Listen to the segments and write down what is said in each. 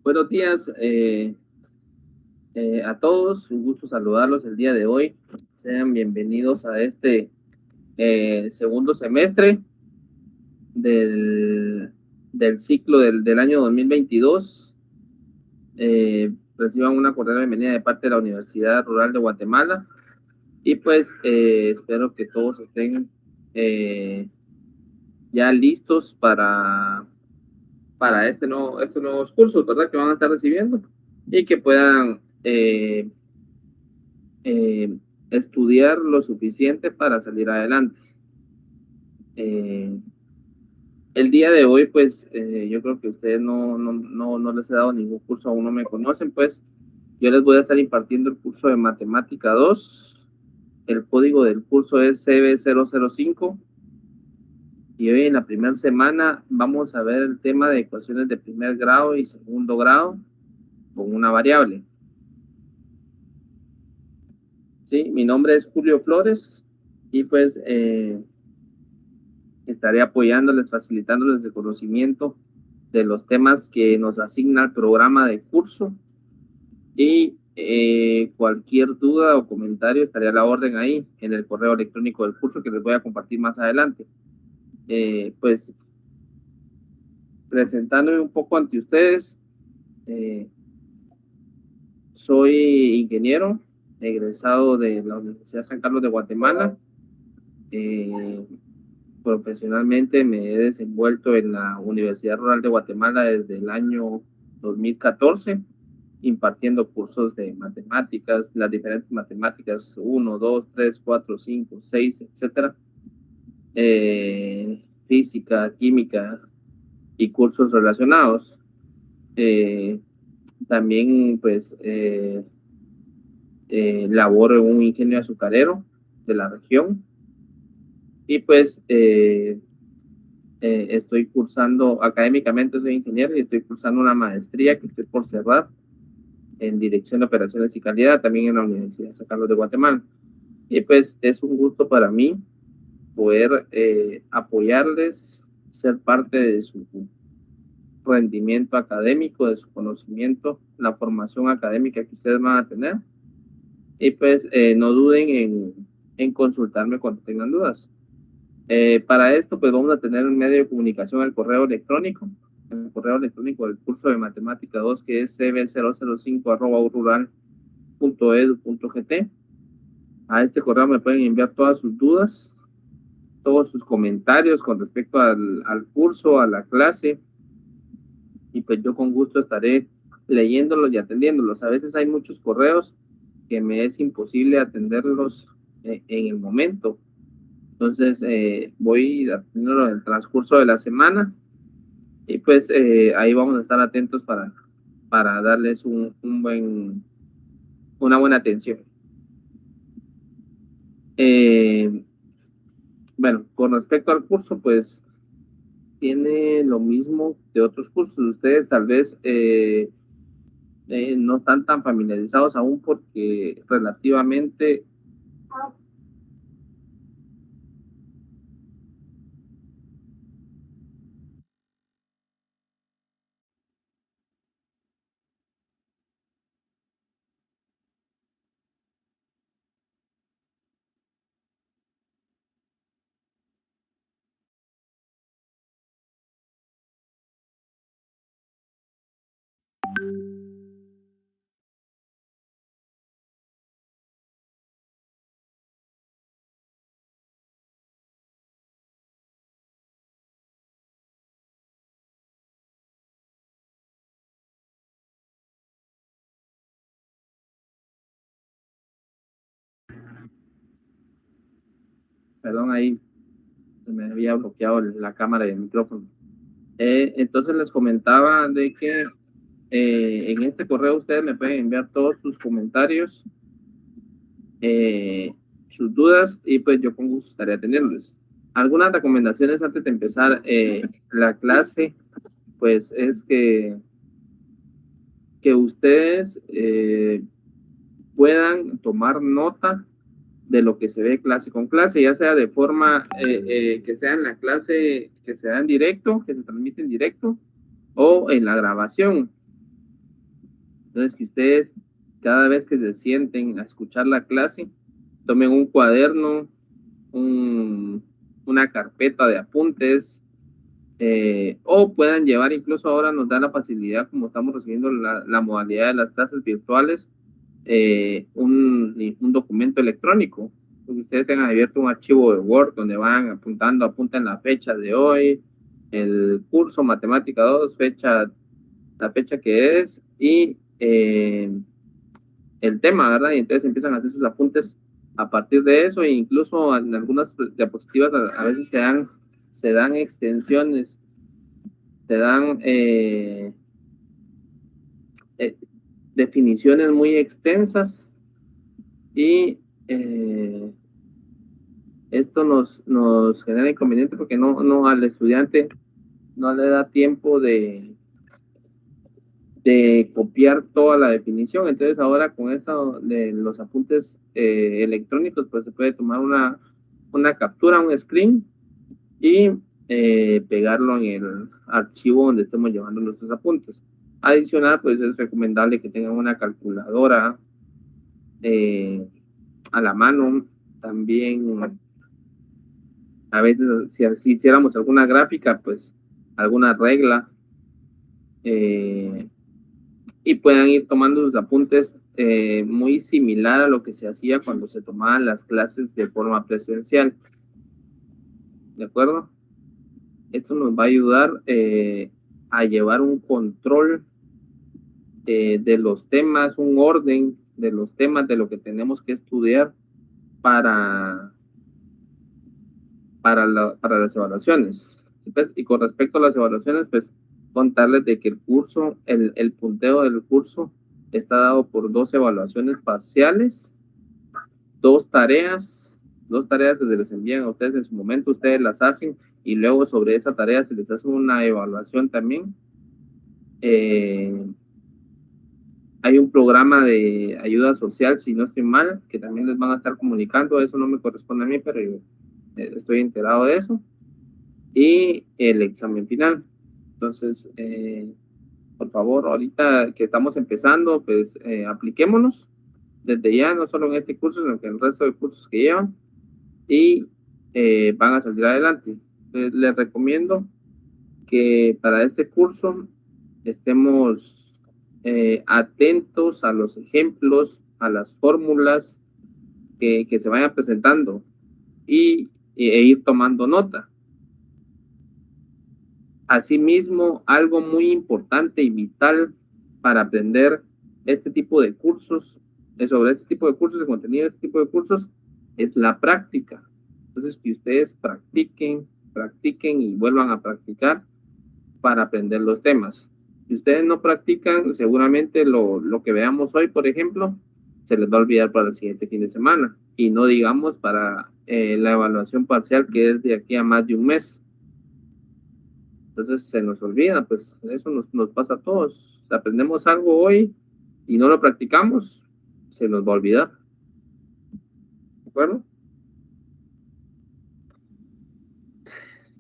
Buenos días a todos, un gusto saludarlos el día de hoy. Sean bienvenidos a este segundo semestre del, del ciclo del año 2022. Reciban una cordial bienvenida de parte de la Universidad Rural de Guatemala y pues espero que todos estén ya listos para estos nuevos cursos, ¿verdad? Que van a estar recibiendo y que puedan estudiar lo suficiente para salir adelante. El día de hoy, pues, yo creo que ustedes no les he dado ningún curso, aún no me conocen, pues, yo les voy a estar impartiendo el curso de Matemática 2. El código del curso es CB005. Y hoy en la primera semana vamos a ver el tema de ecuaciones de primer grado y segundo grado con una variable. Sí, mi nombre es Julio Flores y pues estaré apoyándoles, facilitándoles el conocimiento de los temas que nos asigna el programa de curso y cualquier duda o comentario estaré a la orden ahí en el correo electrónico del curso que les voy a compartir más adelante. Pues presentándome un poco ante ustedes, soy ingeniero egresado de la Universidad San Carlos de Guatemala. Profesionalmente me he desenvuelto en la Universidad Rural de Guatemala desde el año 2014, impartiendo cursos de matemáticas, las diferentes matemáticas 1, 2, 3, 4, 5, 6, etcétera. Física, química y cursos relacionados. También, pues, laboro en un ingenio azucarero de la región. Y pues estoy cursando, académicamente soy ingeniero y estoy cursando una maestría que estoy por cerrar en Dirección de Operaciones y Calidad, también en la Universidad San Carlos de Guatemala. Y pues es un gusto para mí poder apoyarles, ser parte de su rendimiento académico, de su conocimiento, la formación académica que ustedes van a tener. Y pues no duden en consultarme cuando tengan dudas. Para esto, pues vamos a tener un medio de comunicación, el correo electrónico del curso de Matemática 2, que es cb005@urural.edu.gt. A este correo me pueden enviar todas sus dudas, todos sus comentarios con respecto al curso, a la clase, y pues yo con gusto estaré leyéndolos y atendiéndolos. A veces hay muchos correos que me es imposible atenderlos en el momento. Entonces voy a tenerlo en el transcurso de la semana y pues ahí vamos a estar atentos para darles una buena atención. Bueno, con respecto al curso, pues tiene lo mismo que otros cursos. Ustedes tal vez no están tan familiarizados aún porque relativamente perdón, ahí se me había bloqueado la cámara y el micrófono. Entonces les comentaba de que en este correo ustedes me pueden enviar todos sus comentarios, sus dudas, y pues yo con gusto estaré atendiéndoles. Algunas recomendaciones antes de empezar la clase, pues es que ustedes puedan tomar nota de lo que se ve clase con clase, ya sea de forma que sea en la clase que se da en directo, que se transmite en directo, o en la grabación. Entonces, que ustedes, cada vez que se sienten a escuchar la clase, tomen un cuaderno, una carpeta de apuntes, o puedan llevar, incluso ahora nos da la facilidad, como estamos recibiendo la modalidad de las clases virtuales, un documento electrónico. Que ustedes tengan abierto un archivo de Word donde van apuntando, apuntan la fecha de hoy, el curso Matemática 2, la fecha que es y el tema, ¿verdad? Y entonces empiezan a hacer sus apuntes a partir de eso, e incluso en algunas diapositivas a veces se dan extensiones, se dan definiciones muy extensas, y esto nos genera inconveniente porque no al estudiante no le da tiempo de copiar toda la definición. Entonces ahora con esto de los apuntes electrónicos, pues se puede tomar una captura, un screen, y pegarlo en el archivo donde estemos llevando nuestros apuntes. Adicional, pues es recomendable que tengan una calculadora a la mano. También a veces si hiciéramos alguna gráfica, pues alguna regla, y puedan ir tomando sus apuntes muy similar a lo que se hacía cuando se tomaban las clases de forma presencial. ¿De acuerdo? Esto nos va a ayudar a llevar un control de los temas, un orden de los temas, de lo que tenemos que estudiar para las evaluaciones. Pues, y con respecto a las evaluaciones, pues contarles de que el curso, el punteo del curso está dado por 2 evaluaciones parciales, 2 tareas que se les envían a ustedes en su momento, ustedes las hacen y luego sobre esa tarea se les hace una evaluación también. Hay un programa de ayuda social, si no estoy mal, que también les van a estar comunicando. Eso no me corresponde a mí, pero yo estoy enterado de eso. Y el examen final. Entonces, por favor, ahorita que estamos empezando, pues apliquémonos desde ya, no solo en este curso, sino que en el resto de cursos que llevan, y van a salir adelante. Entonces, les recomiendo que para este curso estemos atentos a los ejemplos, a las fórmulas que se vayan presentando, e ir tomando nota. Asimismo, algo muy importante y vital para aprender este tipo de cursos, sobre este tipo de cursos, de contenido de este tipo de cursos, es la práctica. Entonces, que ustedes practiquen y vuelvan a practicar para aprender los temas. Si ustedes no practican, seguramente lo que veamos hoy, por ejemplo, se les va a olvidar para el siguiente fin de semana. Y no digamos para la evaluación parcial, que es de aquí a más de un mes. Entonces se nos olvida, pues eso nos pasa a todos. Aprendemos algo hoy y no lo practicamos, se nos va a olvidar. ¿De acuerdo?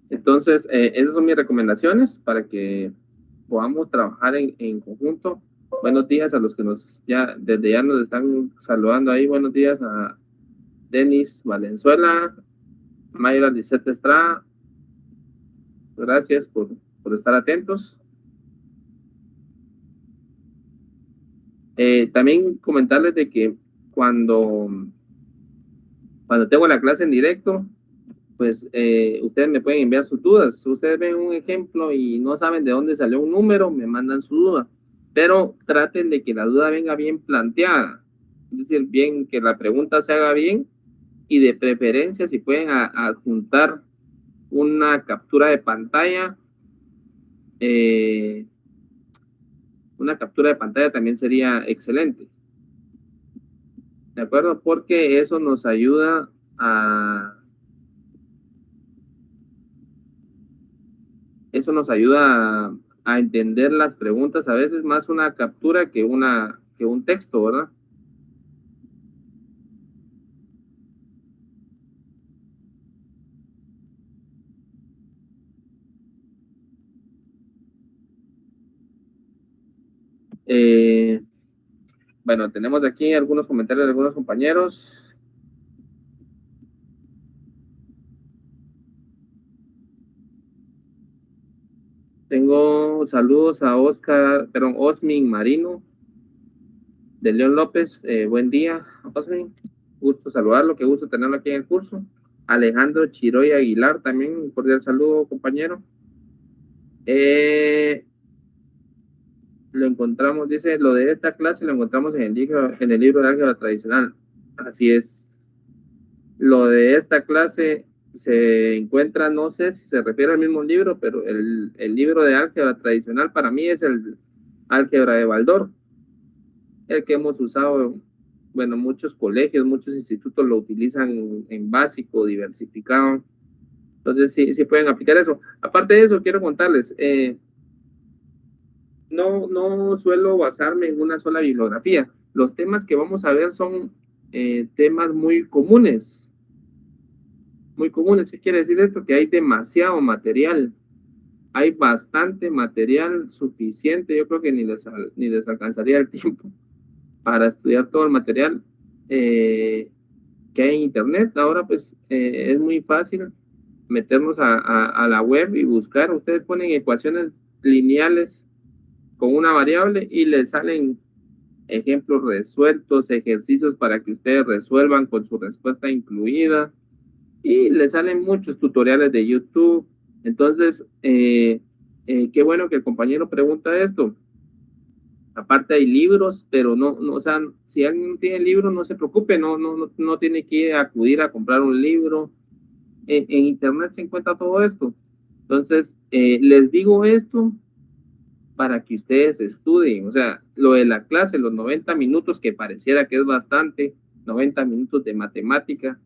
Entonces, esas son mis recomendaciones para que podamos trabajar en conjunto. Buenos días a los que desde ya nos están saludando ahí. Buenos días a Denis Valenzuela, Mayra Lisette Estrada. Gracias por estar atentos. También comentarles de que cuando tengo la clase en directo, pues ustedes me pueden enviar sus dudas. Si ustedes ven un ejemplo y no saben de dónde salió un número, me mandan su duda. Pero traten de que la duda venga bien planteada. Es decir, bien, que la pregunta se haga bien, y de preferencia si pueden adjuntar una captura de pantalla. Una captura de pantalla también sería excelente. ¿De acuerdo? Porque eso nos ayuda a entender las preguntas, a veces más una captura que un texto, ¿verdad? Bueno, tenemos aquí algunos comentarios de algunos compañeros. Tengo saludos a Osmin Marino, de León López. Buen día, Osmin. Gusto saludarlo, qué gusto tenerlo aquí en el curso. Alejandro Chiroy Aguilar, también un cordial saludo, compañero. Lo encontramos, dice, lo de esta clase lo encontramos en el libro de álgebra tradicional. Así es. Lo de esta clase se encuentra, no sé si se refiere al mismo libro, pero el libro de álgebra tradicional para mí es el álgebra de Baldor, el que hemos usado, bueno, muchos colegios, muchos institutos lo utilizan en básico, diversificado. Entonces sí pueden aplicar eso. Aparte de eso, quiero contarles, no suelo basarme en una sola bibliografía. Los temas que vamos a ver son temas muy comunes. Muy comunes. ¿Qué quiere decir esto? Que hay demasiado material. Hay bastante material suficiente. Yo creo que ni les alcanzaría el tiempo para estudiar todo el material que hay en internet. Ahora pues es muy fácil meternos a la web y buscar. Ustedes ponen ecuaciones lineales con una variable y les salen ejemplos resueltos, ejercicios para que ustedes resuelvan con su respuesta incluida, y les salen muchos tutoriales de YouTube. Entonces, qué bueno que el compañero pregunta esto. Aparte hay libros, pero o sea, si alguien no tiene libro, no se preocupe, no tiene que acudir a comprar un libro. En internet se encuentra todo esto. Entonces, les digo esto para que ustedes estudien. O sea, lo de la clase, los 90 minutos, que pareciera que es bastante, 90 minutos de matemática,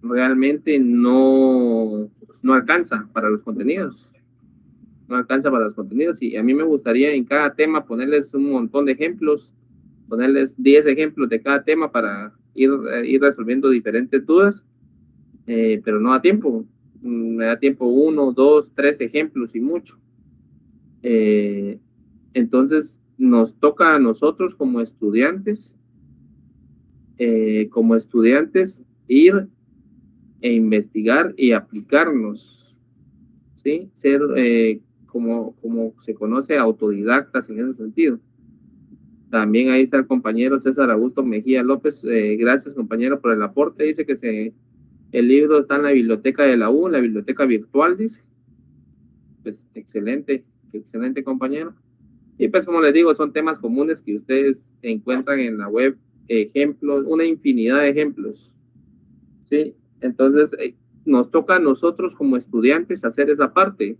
realmente no alcanza para los contenidos. No alcanza para los contenidos, y a mí me gustaría en cada tema ponerles un montón de ejemplos, ponerles 10 ejemplos de cada tema para ir resolviendo diferentes dudas, pero no da tiempo. Me da tiempo 1, 2, 3 ejemplos y mucho. Entonces nos toca a nosotros como estudiantes ir e investigar y aplicarnos, ¿sí? Ser, como se conoce, autodidactas en ese sentido. También ahí está el compañero César Augusto Mejía López. Gracias, compañero, por el aporte. Dice que el libro está en la biblioteca de la U, en la biblioteca virtual, dice. Pues excelente, compañero. Y pues como les digo, son temas comunes que ustedes encuentran en la web, ejemplos, una infinidad de ejemplos, ¿sí? Entonces, nos toca a nosotros como estudiantes hacer esa parte,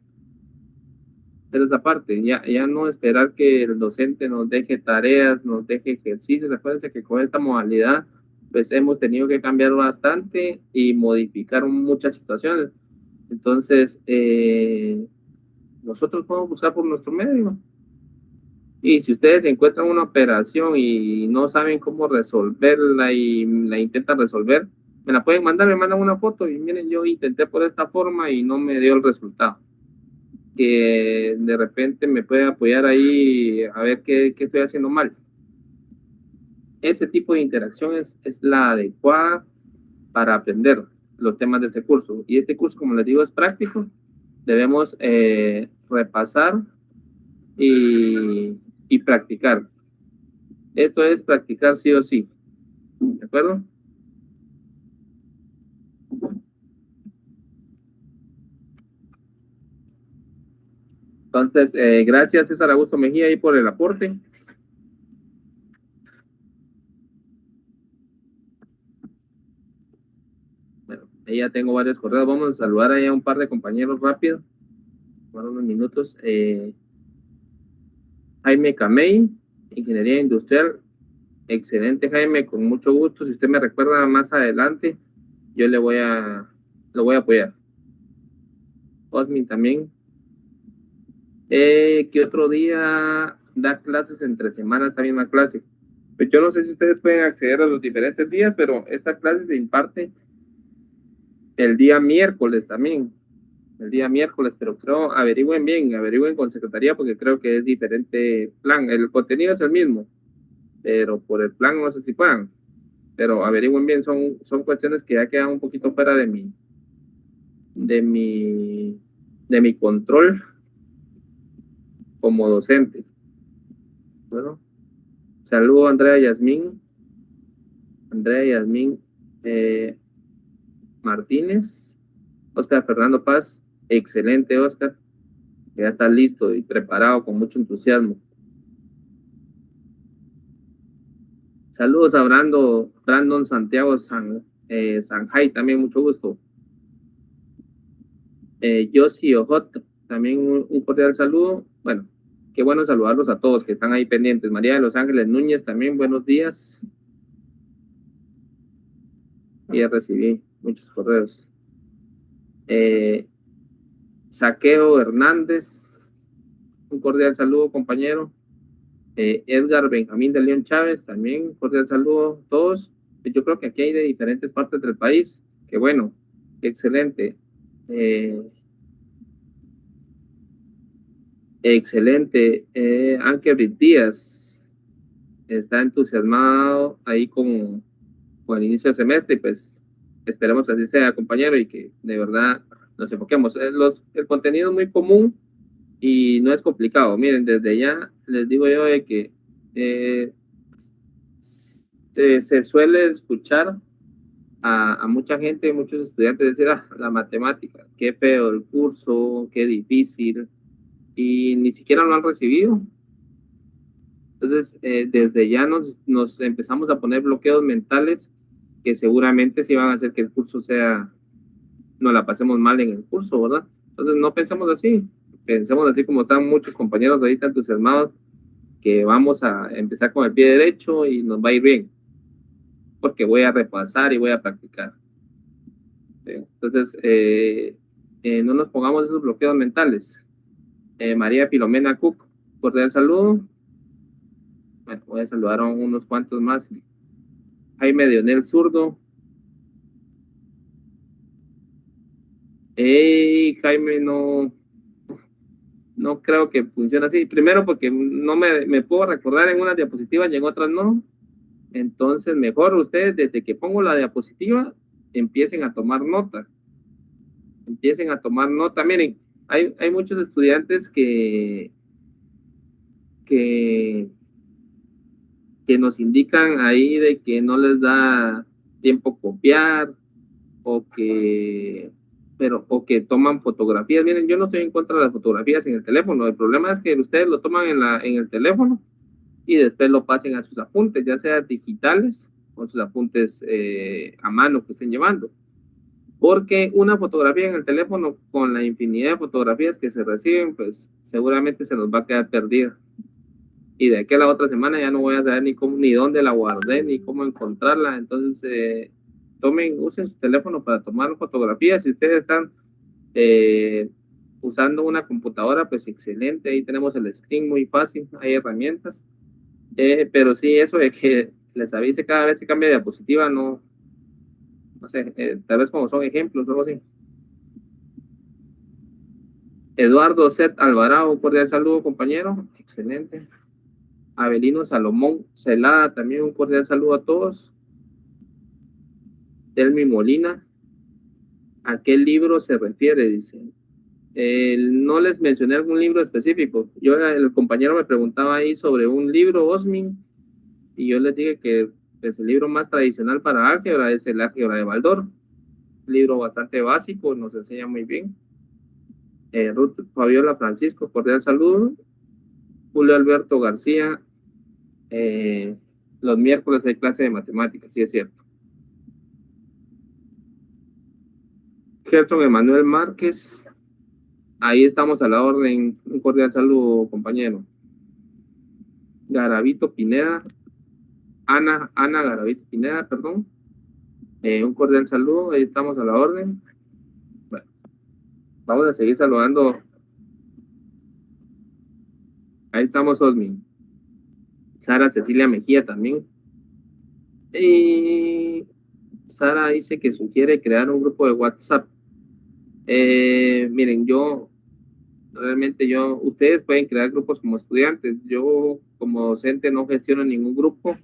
ya no esperar que el docente nos deje tareas, nos deje ejercicios. Acuérdense que con esta modalidad, pues hemos tenido que cambiar bastante y modificar muchas situaciones. Entonces, nosotros podemos buscar por nuestro medio. Y si ustedes encuentran una operación y no saben cómo resolverla y la intentan resolver, me la pueden mandar, me mandan una foto y miren, yo intenté por esta forma y no me dio el resultado. Que de repente me puede apoyar ahí a ver qué estoy haciendo mal. Ese tipo de interacción es la adecuada para aprender los temas de este curso. Y este curso, como les digo, es práctico. Debemos repasar y practicar. Esto es practicar sí o sí. ¿De acuerdo? Entonces, gracias César Augusto Mejía ahí por el aporte. Bueno, ahí ya tengo varios correos. Vamos a saludar ahí a un par de compañeros rápido, por unos minutos. Jaime Camey, Ingeniería Industrial. Excelente, Jaime, con mucho gusto. Si usted me recuerda más adelante, yo lo voy a apoyar. Osmin también. ¿Qué otro día da clases entre semanas esta misma clase? Pues yo no sé si ustedes pueden acceder a los diferentes días, pero esta clase se imparte el día miércoles también. El día miércoles, pero creo, averigüen con secretaría porque creo que es diferente plan. El contenido es el mismo, pero por el plan no sé si puedan, pero averigüen bien, son cuestiones que ya quedan un poquito fuera de mi, de mi control como docente. Bueno, saludo Andrea Yasmín Martínez, Oscar Fernando Paz, excelente Oscar, ya está listo y preparado con mucho entusiasmo. Saludos a Brandon Santiago Sanjay, también mucho gusto. Yossi Ojot, también un cordial saludo. Bueno, qué bueno saludarlos a todos que están ahí pendientes. María de Los Ángeles Núñez, también buenos días. Y ya recibí muchos correos. Saqueo Hernández, un cordial saludo, compañero. Edgar Benjamín de León Chávez, también un cordial saludo a todos. Yo creo que aquí hay de diferentes partes del país. Que bueno, excelente. Excelente. Ángel Díaz está entusiasmado ahí con el inicio del semestre y pues esperemos que así sea, compañero, y que de verdad nos enfoquemos. El contenido es muy común y no es complicado. Miren, desde ya les digo yo de que se suele escuchar a mucha gente, muchos estudiantes decir, la matemática, qué feo el curso, qué difícil, y ni siquiera lo han recibido. Entonces, desde ya nos empezamos a poner bloqueos mentales que seguramente sí van a hacer que el curso no la pasemos mal en el curso, ¿verdad? Entonces, no pensemos así, pensemos así como están muchos compañeros ahorita entusiasmados, que vamos a empezar con el pie derecho y nos va a ir bien, porque voy a repasar y voy a practicar. Entonces, no nos pongamos esos bloqueos mentales. María Filomena Cook, cordial saludo. Bueno, voy a saludar a unos cuantos más. Jaime Dionel Zurdo. Jaime, no creo que funcione así. Primero porque no me puedo recordar en unas diapositivas y en otras no. Entonces, mejor ustedes desde que pongo la diapositiva empiecen a tomar nota. Empiecen a tomar nota. Miren, hay muchos estudiantes que nos indican ahí de que no les da tiempo copiar o que toman fotografías. Miren, yo no estoy en contra de las fotografías en el teléfono. El problema es que ustedes lo toman en el teléfono y después lo pasen a sus apuntes, ya sea digitales o sus apuntes a mano que estén llevando. Porque una fotografía en el teléfono con la infinidad de fotografías que se reciben, pues seguramente se nos va a quedar perdida. Y de aquí a la otra semana ya no voy a saber ni dónde la guardé, ni cómo encontrarla. Entonces, usen su teléfono para tomar fotografías. Si ustedes están usando una computadora, pues excelente, ahí tenemos el screen muy fácil, hay herramientas. Pero sí, eso de que les avise cada vez que cambia de diapositiva, no sé, tal vez como son ejemplos o algo así. Eduardo Set Alvarado, un cordial saludo, compañero, excelente. Avelino Salomón Celada, también un cordial saludo a todos. Telmi Molina, ¿a qué libro se refiere? Dice. No les mencioné algún libro específico. El compañero me preguntaba ahí sobre un libro, Osmin, y yo les dije que pues, el libro más tradicional para álgebra es el Álgebra de Baldor. Un libro bastante básico, nos enseña muy bien. Ruth Fabiola Francisco, cordial saludo. Julio Alberto García, los miércoles hay clase de matemáticas, sí es cierto. Gerson Emanuel Márquez, ahí estamos a la orden, un cordial saludo, compañero. Garavito Pineda, Ana Garavito Pineda, perdón. Un cordial saludo, ahí estamos a la orden. Bueno, vamos a seguir saludando. Ahí estamos, Osmin. Sara Cecilia Mejía también. Y Sara dice que sugiere crear un grupo de WhatsApp. Miren, ustedes pueden crear grupos como estudiantes. Yo como docente no gestiono ningún grupo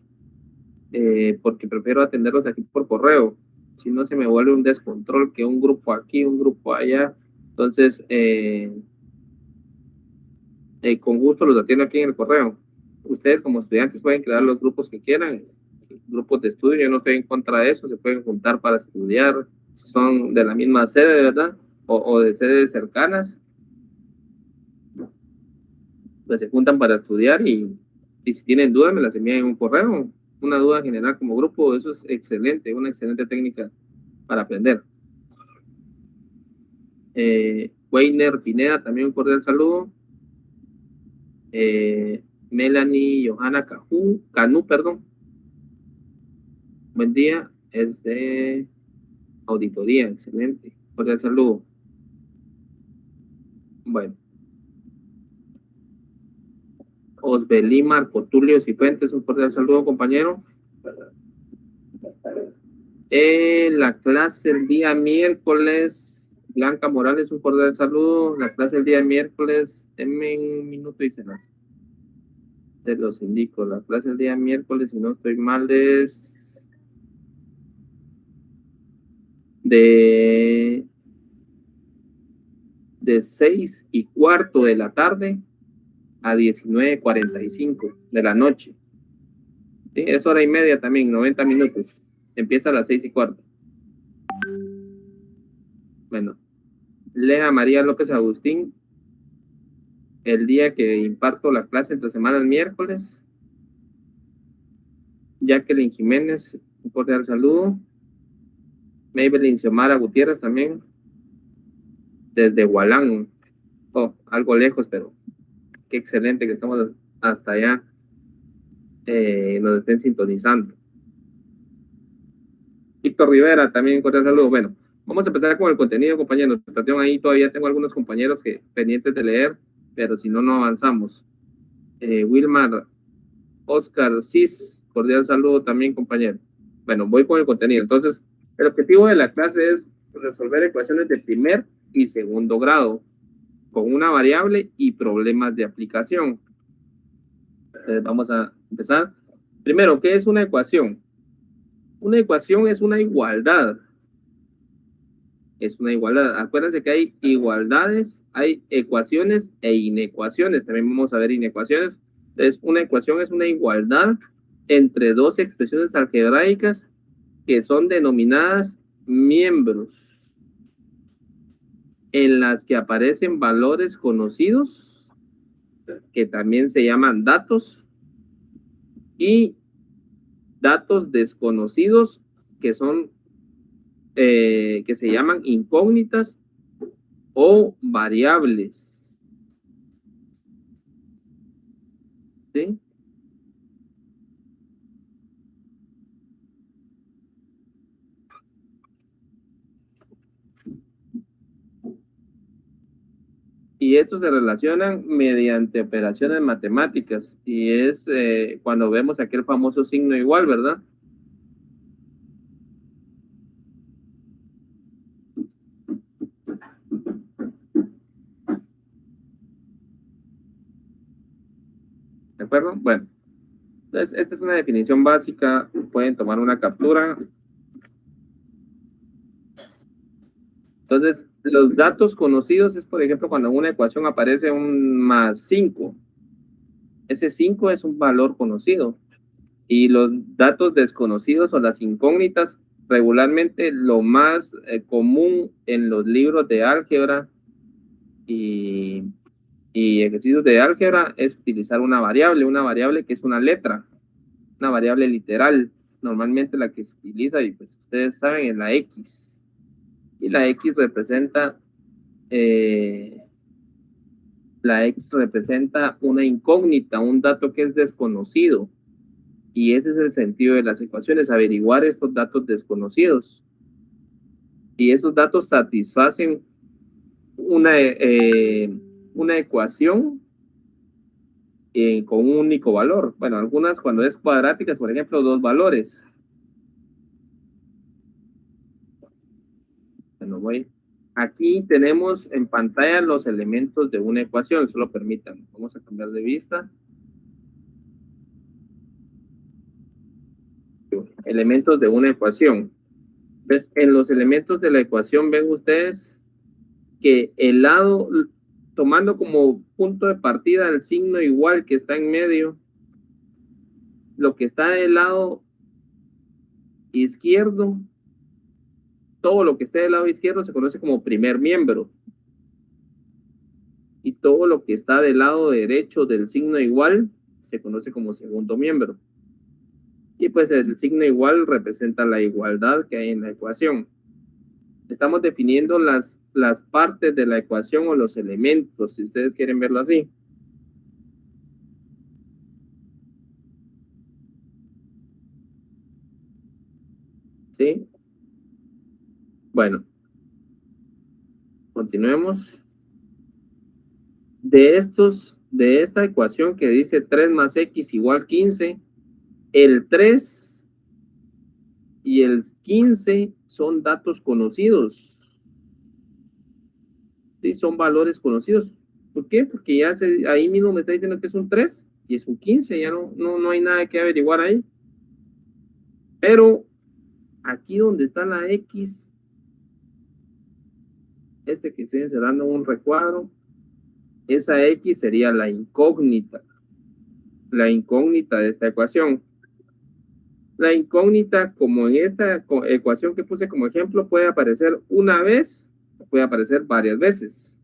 porque prefiero atenderlos aquí por correo. Si no, se me vuelve un descontrol que un grupo aquí, un grupo allá. Entonces, con gusto los atiendo aquí en el correo. Ustedes como estudiantes pueden crear los grupos que quieran, grupos de estudio, yo no estoy en contra de eso, se pueden juntar para estudiar, si son de la misma sede, ¿verdad? O de sedes cercanas, pues se juntan para estudiar y si tienen dudas me las envían en un correo, una duda general como grupo, eso es excelente, una excelente técnica para aprender. Weiner Pineda, también un cordial saludo. Melanie Johanna Canú, perdón. Buen día, es de auditoría, excelente. Cordial saludo. Bueno. Osbelí Marco Tulio Cifuentes, un cordial saludo, compañero. La clase el día miércoles, Blanca Morales, un cordial saludo. La clase el día miércoles, denme un minuto y se los indico. La clase el día miércoles, si no estoy mal, es de 6:15 de la tarde a 19:45 de la noche. ¿Sí? Es hora y media también, 90 minutos. Empieza a las 6:15. Bueno, Lea María López Agustín, el día que imparto la clase entre semana el miércoles. Jacqueline Jiménez, un cordial saludo. Maybelline Xiomara Gutiérrez también, desde Hualán. Oh, algo lejos, pero qué excelente que estamos hasta allá, nos estén sintonizando. Víctor Rivera, también un cordial saludo. Bueno, vamos a empezar con el contenido, compañeros. Ahí todavía tengo algunos compañeros que pendientes de leer, pero si no, no avanzamos. Wilmar Oscar Cis, cordial saludo también, compañero. Bueno, voy con el contenido. Entonces, el objetivo de la clase es resolver ecuaciones de primer y segundo grado con una variable y problemas de aplicación. Entonces, vamos a empezar. Primero, ¿qué es una ecuación? Una ecuación es una igualdad. Es una igualdad. Acuérdense que hay igualdades, hay ecuaciones e inecuaciones. También vamos a ver inecuaciones. Entonces, una ecuación es una igualdad entre dos expresiones algebraicas que son denominadas miembros, en las que aparecen valores conocidos, que también se llaman datos, y datos desconocidos, que son, que se llaman incógnitas o variables. ¿Sí? Y estos se relacionan mediante operaciones matemáticas, y es cuando vemos aquel famoso signo igual, ¿verdad? ¿De acuerdo? Bueno, entonces esta es una definición básica, pueden tomar una captura. Entonces, los datos conocidos es, por ejemplo, cuando en una ecuación aparece un +5. Ese 5 es un valor conocido. Y los datos desconocidos o las incógnitas, regularmente lo más común en los libros de álgebra y ejercicios de álgebra es utilizar una variable que es una letra, una variable literal. Normalmente la que se utiliza, y pues ustedes saben, es la X. Y la X representa una incógnita, un dato que es desconocido. Y ese es el sentido de las ecuaciones, averiguar estos datos desconocidos. Y esos datos satisfacen una ecuación con un único valor. Bueno, algunas cuando es cuadráticas, por ejemplo, 2 valores. Bueno, aquí tenemos en pantalla los elementos de una ecuación, solo permítanme, vamos a cambiar de vista. elementos de una ecuación. Pues en los elementos de la ecuación ven ustedes que el lado, tomando como punto de partida el signo igual que está en medio, lo que está del lado izquierdo, todo lo que esté del lado izquierdo se conoce como primer miembro. Y todo lo que está del lado derecho del signo igual se conoce como segundo miembro. Y pues el signo igual representa la igualdad que hay en la ecuación. Estamos definiendo las partes de la ecuación o los elementos, si ustedes quieren verlo así. ¿Sí? Bueno, continuemos. De esta ecuación que dice 3 más x igual 15, el 3 y el 15 son datos conocidos. ¿Sí? Son valores conocidos. ¿Por qué? Porque ya ahí mismo me está diciendo que es un 3 y es un 15, ya no hay nada que averiguar ahí. Pero aquí donde está la x, que estoy encerrando un recuadro, esa x sería la incógnita de esta ecuación. La incógnita, como en esta ecuación que puse como ejemplo, puede aparecer una vez, puede aparecer varias veces.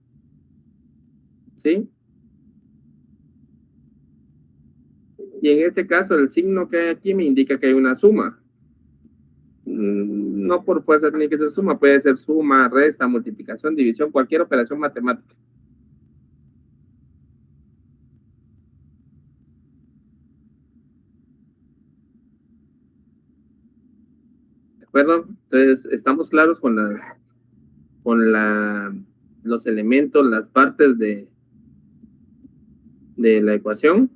¿Sí? Y en este caso, el signo que hay aquí me indica que hay una suma. No por fuerza tiene que ser suma, puede ser suma, resta, multiplicación, división, cualquier operación matemática. ¿De acuerdo? Entonces, estamos claros con los elementos, las partes de la ecuación.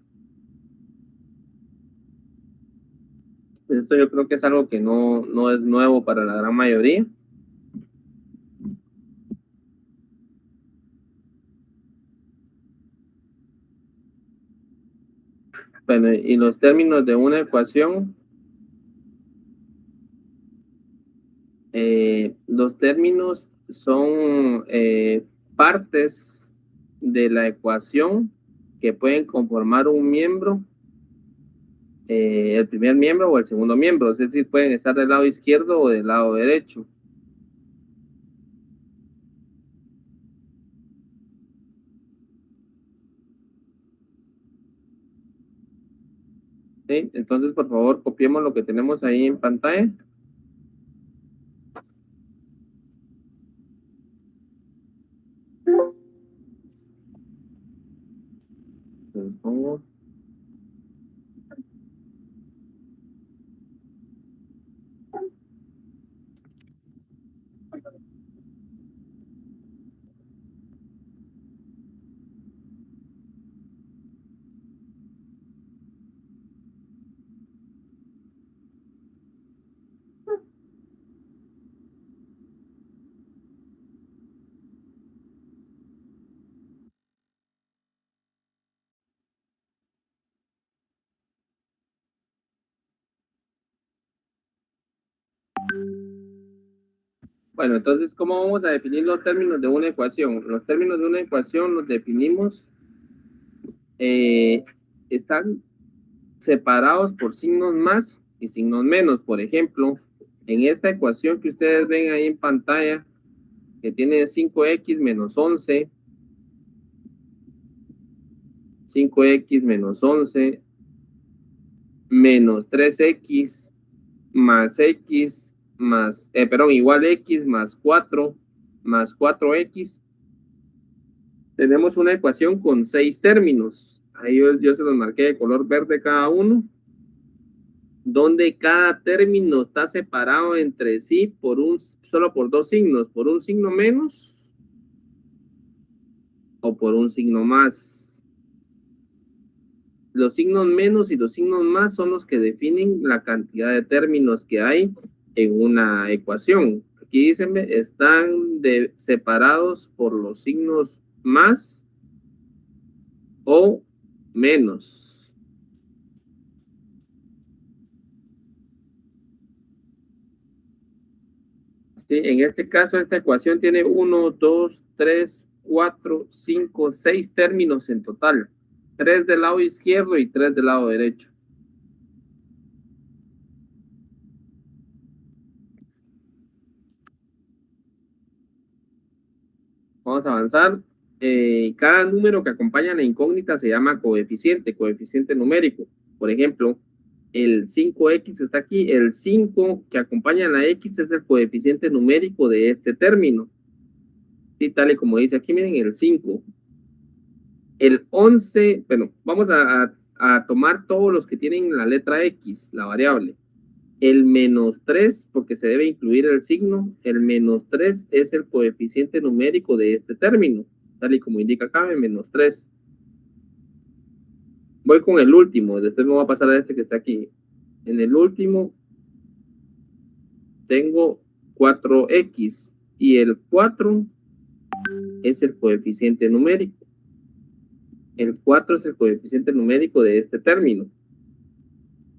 Esto yo creo que es algo que no es nuevo para la gran mayoría. Bueno, y los términos de una ecuación, los términos son partes de la ecuación que pueden conformar un miembro, el primer miembro o el segundo miembro, es decir, pueden estar del lado izquierdo o del lado derecho. ¿Sí? Entonces, por favor, copiemos lo que tenemos ahí en pantalla. Entonces, pongo. Bueno, entonces, ¿cómo vamos a definir los términos de una ecuación? Los términos de una ecuación los definimos, están separados por signos más y signos menos. Por ejemplo, en esta ecuación que ustedes ven ahí en pantalla, que tiene 5x menos 11, 5x menos 11, menos 3x más x más, igual x más 4 más 4x. Tenemos una ecuación con 6 términos. Ahí yo se los marqué de color verde cada uno, donde cada término está separado entre sí solo por dos signos, por un signo menos o por un signo más. Los signos menos y los signos más son los que definen la cantidad de términos que hay en una ecuación. Aquí dicen, están separados por los signos más o menos. ¿Sí? En este caso, esta ecuación tiene 1, 2, 3, 4, 5, 6 términos en total. 3 del lado izquierdo y 3 del lado derecho. Vamos a avanzar. Cada número que acompaña a la incógnita se llama coeficiente numérico. Por ejemplo, el 5x está aquí. El 5 que acompaña a la x es el coeficiente numérico de este término. Sí, tal y como dice aquí, miren, el 5. El 11, bueno, vamos a tomar todos los que tienen la letra x, la variable. El menos 3, porque se debe incluir el signo, el menos 3 es el coeficiente numérico de este término, tal y como indica acá, el menos 3. Voy con el último, después me voy a pasar a este que está aquí. En el último tengo 4x y el 4 es el coeficiente numérico. El 4 es el coeficiente numérico de este término.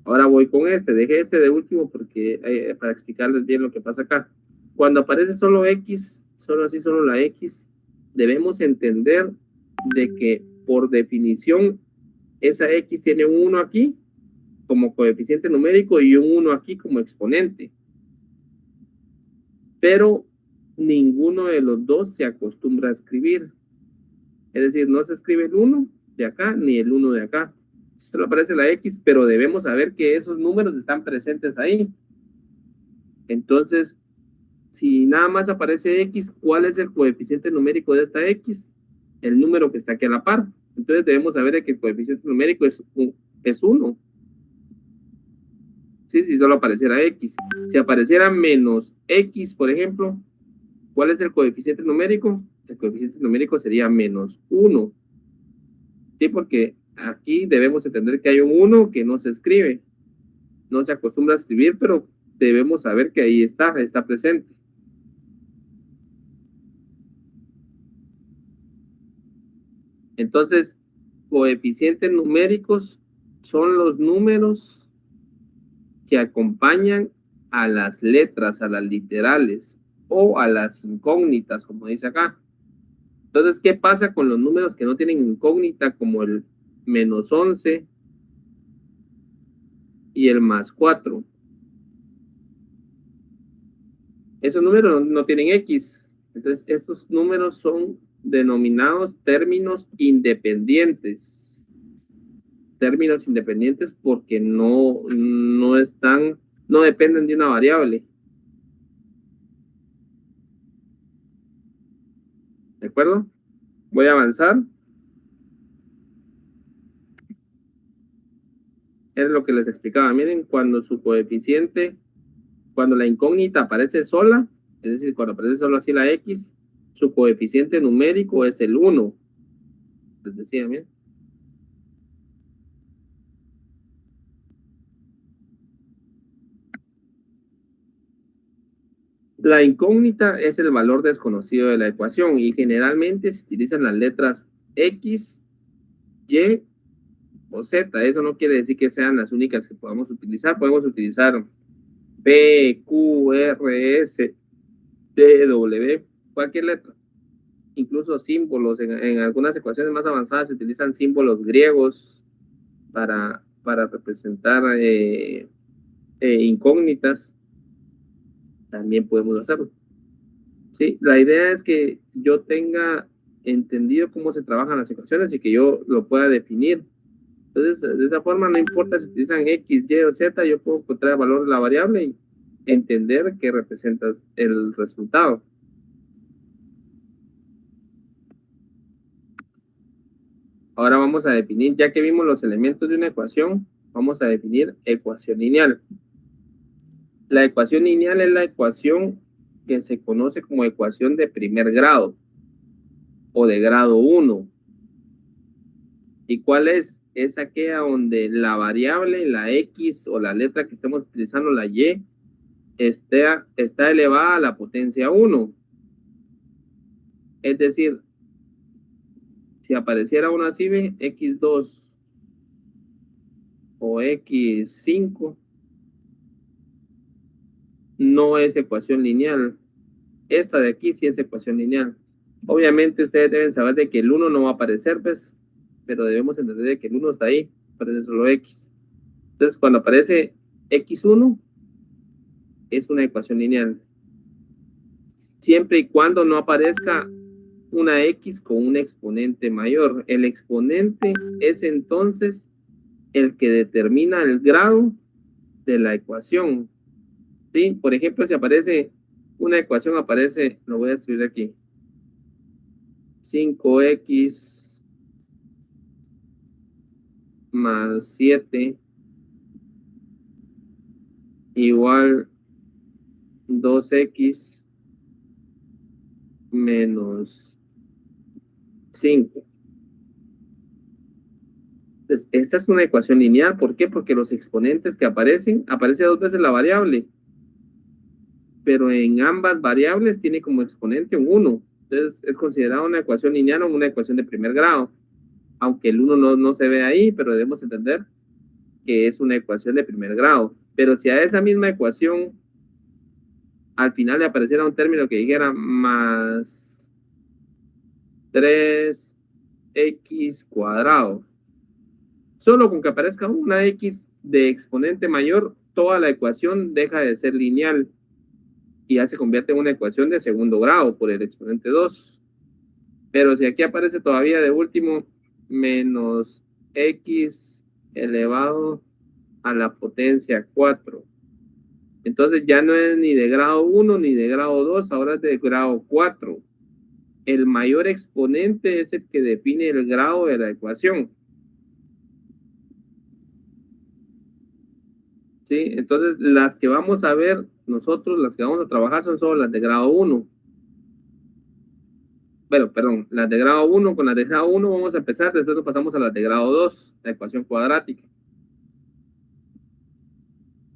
Ahora voy con este, dejé este de último porque para explicarles bien lo que pasa acá. Cuando aparece solo x, solo la x, debemos entender de que por definición esa x tiene un 1 aquí como coeficiente numérico y un 1 aquí como exponente. Pero ninguno de los dos se acostumbra a escribir. Es decir, no se escribe el 1 de acá ni el 1 de acá. Solo aparece la x, pero debemos saber que esos números están presentes ahí. Entonces, si nada más aparece x, ¿cuál es el coeficiente numérico de esta x? El número que está aquí a la par. Entonces debemos saber que el coeficiente numérico es 1. ¿Sí? Si solo apareciera x. Si apareciera menos x, por ejemplo, ¿cuál es el coeficiente numérico? El coeficiente numérico sería menos 1. ¿Sí? Porque aquí debemos entender que hay un 1 que no se escribe. No se acostumbra a escribir, pero debemos saber que ahí está presente. Entonces, coeficientes numéricos son los números que acompañan a las letras, a las literales o a las incógnitas, como dice acá. Entonces, ¿qué pasa con los números que no tienen incógnita, como el menos 11 y el más 4? Esos números no tienen X. Entonces, estos números son denominados términos independientes. Términos independientes porque no dependen de una variable. ¿De acuerdo? Voy a avanzar. Es lo que les explicaba. Miren, cuando la incógnita aparece sola, es decir, cuando aparece solo así la X, su coeficiente numérico es el 1. Les decía, miren. La incógnita es el valor desconocido de la ecuación y generalmente se utilizan las letras X, Y o Z. Eso no quiere decir que sean las únicas que podamos utilizar. Podemos utilizar P, Q, R, S, T, W, cualquier letra. Incluso símbolos. En algunas ecuaciones más avanzadas se utilizan símbolos griegos para representar incógnitas. También podemos hacerlo. Sí, la idea es que yo tenga entendido cómo se trabajan las ecuaciones y que yo lo pueda definir. Entonces, de esa forma, no importa si utilizan X, Y o Z, yo puedo encontrar el valor de la variable y entender qué representa el resultado. Ahora vamos a definir, ya que vimos los elementos de una ecuación, vamos a definir ecuación lineal. La ecuación lineal es la ecuación que se conoce como ecuación de primer grado o de grado 1. ¿Y cuál es? Es aquella donde la variable, la X o la letra que estemos utilizando, la Y, está elevada a la potencia 1. Es decir, si apareciera una así, X2 o X5, no es ecuación lineal. Esta de aquí sí es ecuación lineal. Obviamente ustedes deben saber de que el 1 no va a aparecer, pues, pero debemos entender de que el 1 está ahí, aparece solo X. Entonces, cuando aparece X1, es una ecuación lineal. Siempre y cuando no aparezca una X con un exponente mayor. El exponente es entonces el que determina el grado de la ecuación. ¿Sí? Por ejemplo, si aparece una ecuación, aparece, lo voy a escribir aquí, 5X más 7 igual 2X menos 5. Entonces, esta es una ecuación lineal. ¿Por qué? Porque los exponentes que aparece dos veces la variable, pero en ambas variables tiene como exponente un 1. Entonces, es considerada una ecuación lineal o una ecuación de primer grado. Aunque el 1 no se ve ahí, pero debemos entender que es una ecuación de primer grado. Pero si a esa misma ecuación al final le apareciera un término que dijera más 3x cuadrado, solo con que aparezca una x de exponente mayor, toda la ecuación deja de ser lineal y ya se convierte en una ecuación de segundo grado por el exponente 2. Pero si aquí aparece todavía de último menos x elevado a la potencia 4, entonces ya no es ni de grado 1 ni de grado 2, ahora es de grado 4. El mayor exponente es el que define el grado de la ecuación. ¿Sí? Entonces, las que vamos a ver nosotros, las que vamos a trabajar son solo las de grado 1. Bueno, perdón, las de grado 1, con las de grado 1 vamos a empezar, después nos pasamos a las de grado 2, la ecuación cuadrática.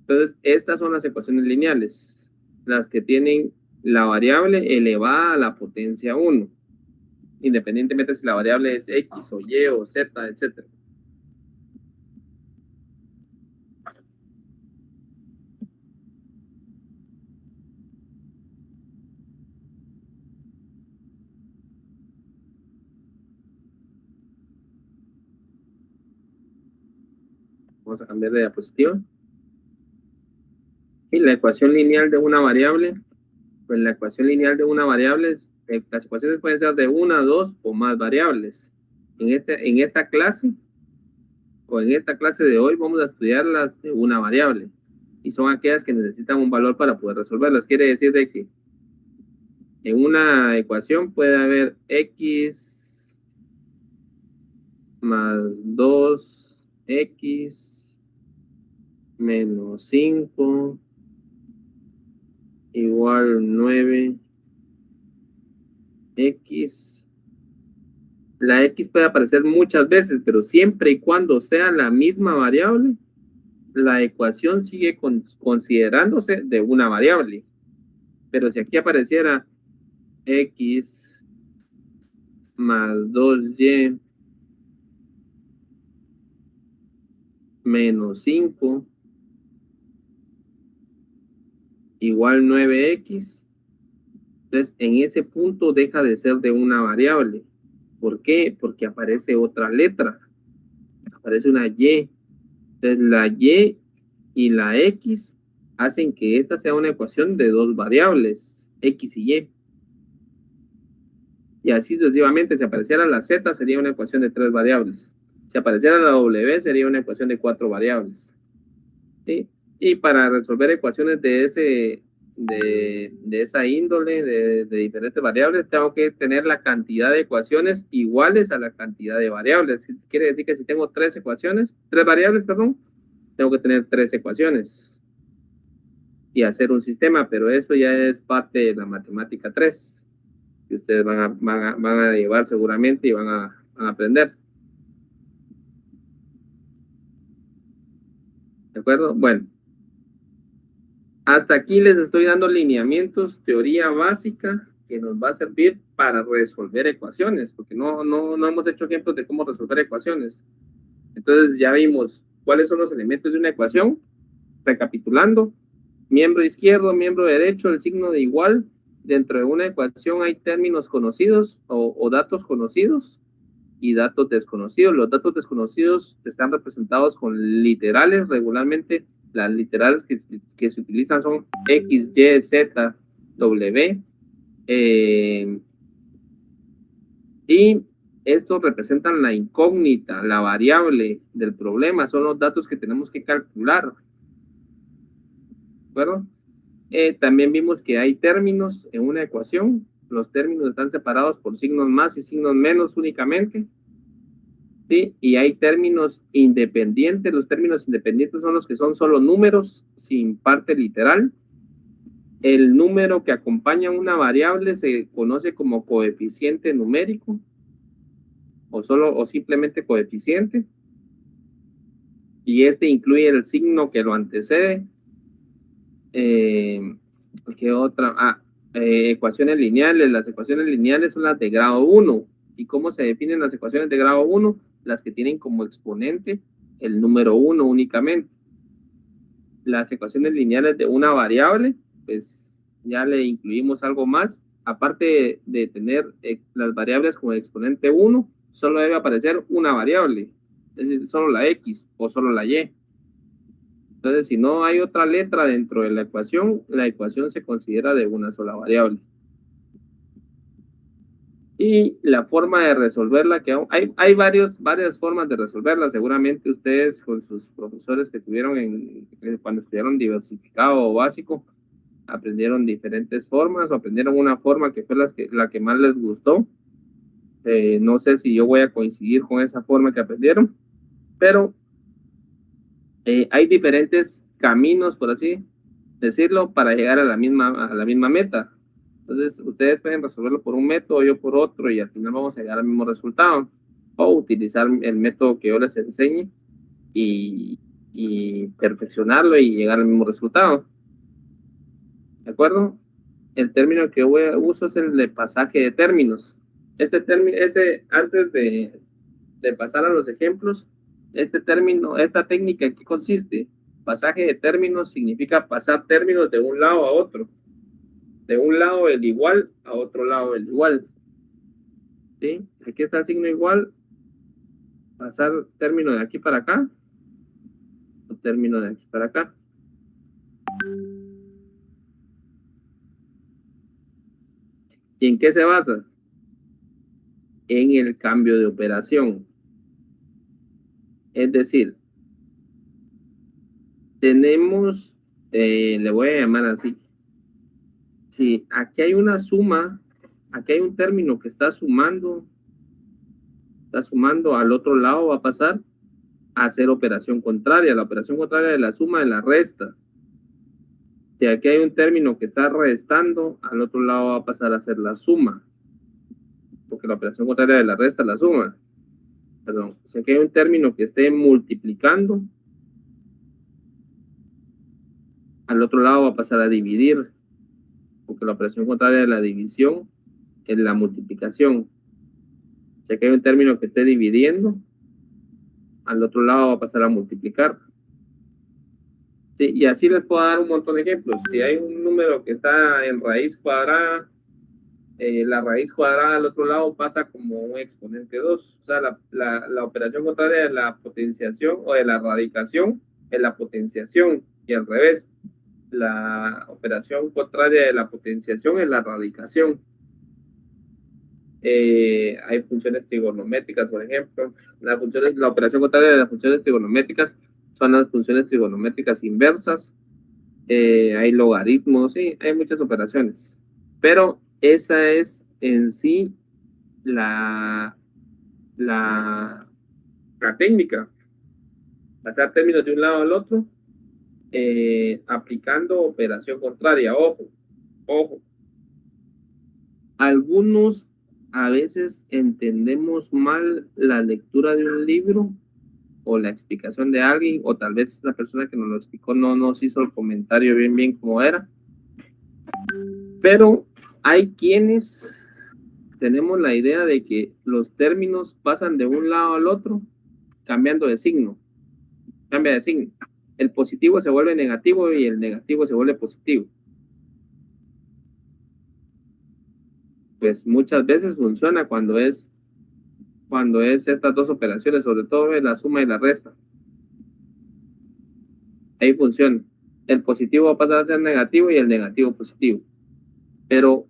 Entonces, estas son las ecuaciones lineales, las que tienen la variable elevada a la potencia 1, independientemente si la variable es X o Y o Z, etc. Vamos a cambiar de diapositiva. Y la ecuación lineal de una variable, pues la ecuación lineal de una variable, las ecuaciones pueden ser de una, dos o más variables. En esta clase, o en esta clase de hoy, vamos a estudiar las de una variable. Y son aquellas que necesitan un valor para poder resolverlas. Quiere decir de que en una ecuación puede haber x más 2x menos 5 igual 9x. La x puede aparecer muchas veces, pero siempre y cuando sea la misma variable, la ecuación sigue considerándose de una variable. Pero si aquí apareciera x más 2y menos 5 igual 9x, entonces en ese punto deja de ser de una variable. ¿Por qué? Porque aparece otra letra, aparece una y. Entonces la y y la x hacen que esta sea una ecuación de dos variables, x y y. Y así sucesivamente, si apareciera la z sería una ecuación de tres variables. Si apareciera la w sería una ecuación de cuatro variables. ¿Sí? Y para resolver ecuaciones de esa índole, de diferentes variables, tengo que tener la cantidad de ecuaciones iguales a la cantidad de variables. Quiere decir que si tengo tres variables, perdón, tengo que tener tres ecuaciones y hacer un sistema, pero eso ya es parte de la matemática 3 que ustedes van a llevar seguramente y van a aprender. ¿De acuerdo? Bueno, hasta aquí les estoy dando lineamientos, teoría básica que nos va a servir para resolver ecuaciones, porque no hemos hecho ejemplos de cómo resolver ecuaciones. Entonces ya vimos cuáles son los elementos de una ecuación, recapitulando: miembro izquierdo, miembro derecho, el signo de igual dentro de una ecuación hay términos conocidos o datos conocidos y datos desconocidos. Los datos desconocidos están representados con literales. Regularmente las literales que se utilizan son X, Y, Z, W. Y estos representan la incógnita, la variable del problema. Son los datos que tenemos que calcular. ¿De acuerdo? También vimos que hay términos en una ecuación. Los términos están separados por signos más y signos menos únicamente. ¿Sí? Y hay términos independientes. Los términos independientes son los que son solo números sin parte literal. El número que acompaña una variable se conoce como coeficiente numérico o simplemente coeficiente. Y este incluye el signo que lo antecede. ¿Qué otra? Ecuaciones lineales. Las ecuaciones lineales son las de grado 1. ¿Y cómo se definen las ecuaciones de grado 1? Las que tienen como exponente el número 1 únicamente. Las ecuaciones lineales de una variable, pues ya le incluimos algo más. Aparte de tener las variables con exponente 1, solo debe aparecer una variable, es decir, solo la X o solo la Y. Entonces, si no hay otra letra dentro de la ecuación se considera de una sola variable. Y la forma de resolverla, que hay varias formas de resolverla. Seguramente ustedes con sus profesores que tuvieron cuando estudiaron diversificado o básico, aprendieron diferentes formas o aprendieron una forma que fue la que más les gustó. No sé si yo voy a coincidir con esa forma que aprendieron, pero hay diferentes caminos, por así decirlo, para llegar a la misma meta. Entonces, ustedes pueden resolverlo por un método, yo por otro, y al final vamos a llegar al mismo resultado. O utilizar el método que yo les enseñe y perfeccionarlo y llegar al mismo resultado. ¿De acuerdo? El término que uso es el de pasaje de términos. Antes de pasar a los ejemplos, esta técnica, ¿en qué consiste? Pasaje de términos significa pasar términos de un lado a otro. De un lado el igual a otro lado el igual. ¿Sí? Aquí está el signo igual. Pasar término de aquí para acá. O término de aquí para acá. ¿Y en qué se basa? En el cambio de operación. Es decir, tenemos, le voy a llamar así. Si aquí hay una suma, aquí hay un término que está sumando al otro lado, va a pasar a hacer operación contraria. La operación contraria de la suma es la resta. Si aquí hay un término que está restando, al otro lado va a pasar a hacer la suma. Porque la operación contraria de la resta es la suma. Perdón. Si aquí hay un término que esté multiplicando, al otro lado va a pasar a dividir. Porque la operación contraria de la división es la multiplicación. Si aquí hay un término que esté dividiendo, al otro lado va a pasar a multiplicar. Sí, y así les puedo dar un montón de ejemplos. Si hay un número que está en raíz cuadrada, la raíz cuadrada al otro lado pasa como un exponente 2. O sea, la operación contraria de la potenciación o de la radicación es la potenciación, y al revés, la operación contraria de la potenciación es la radicación. Hay funciones trigonométricas, por ejemplo. La operación contraria de las funciones trigonométricas son las funciones trigonométricas inversas. Hay logaritmos, sí, hay muchas operaciones. Pero esa es en sí la técnica. Pasar términos de un lado al otro, aplicando operación contraria. Ojo. Algunos a veces entendemos mal la lectura de un libro o la explicación de alguien, o tal vez la persona que nos lo explicó no nos hizo el comentario bien como era. Pero hay quienes tenemos la idea de que los términos pasan de un lado al otro cambiando de signo. Cambia de signo. El positivo se vuelve negativo y el negativo se vuelve positivo. pues muchas veces funciona cuando es estas dos operaciones, sobre todo en la suma y la resta. Ahí funciona. El positivo va a pasar a ser negativo y el negativo positivo. Pero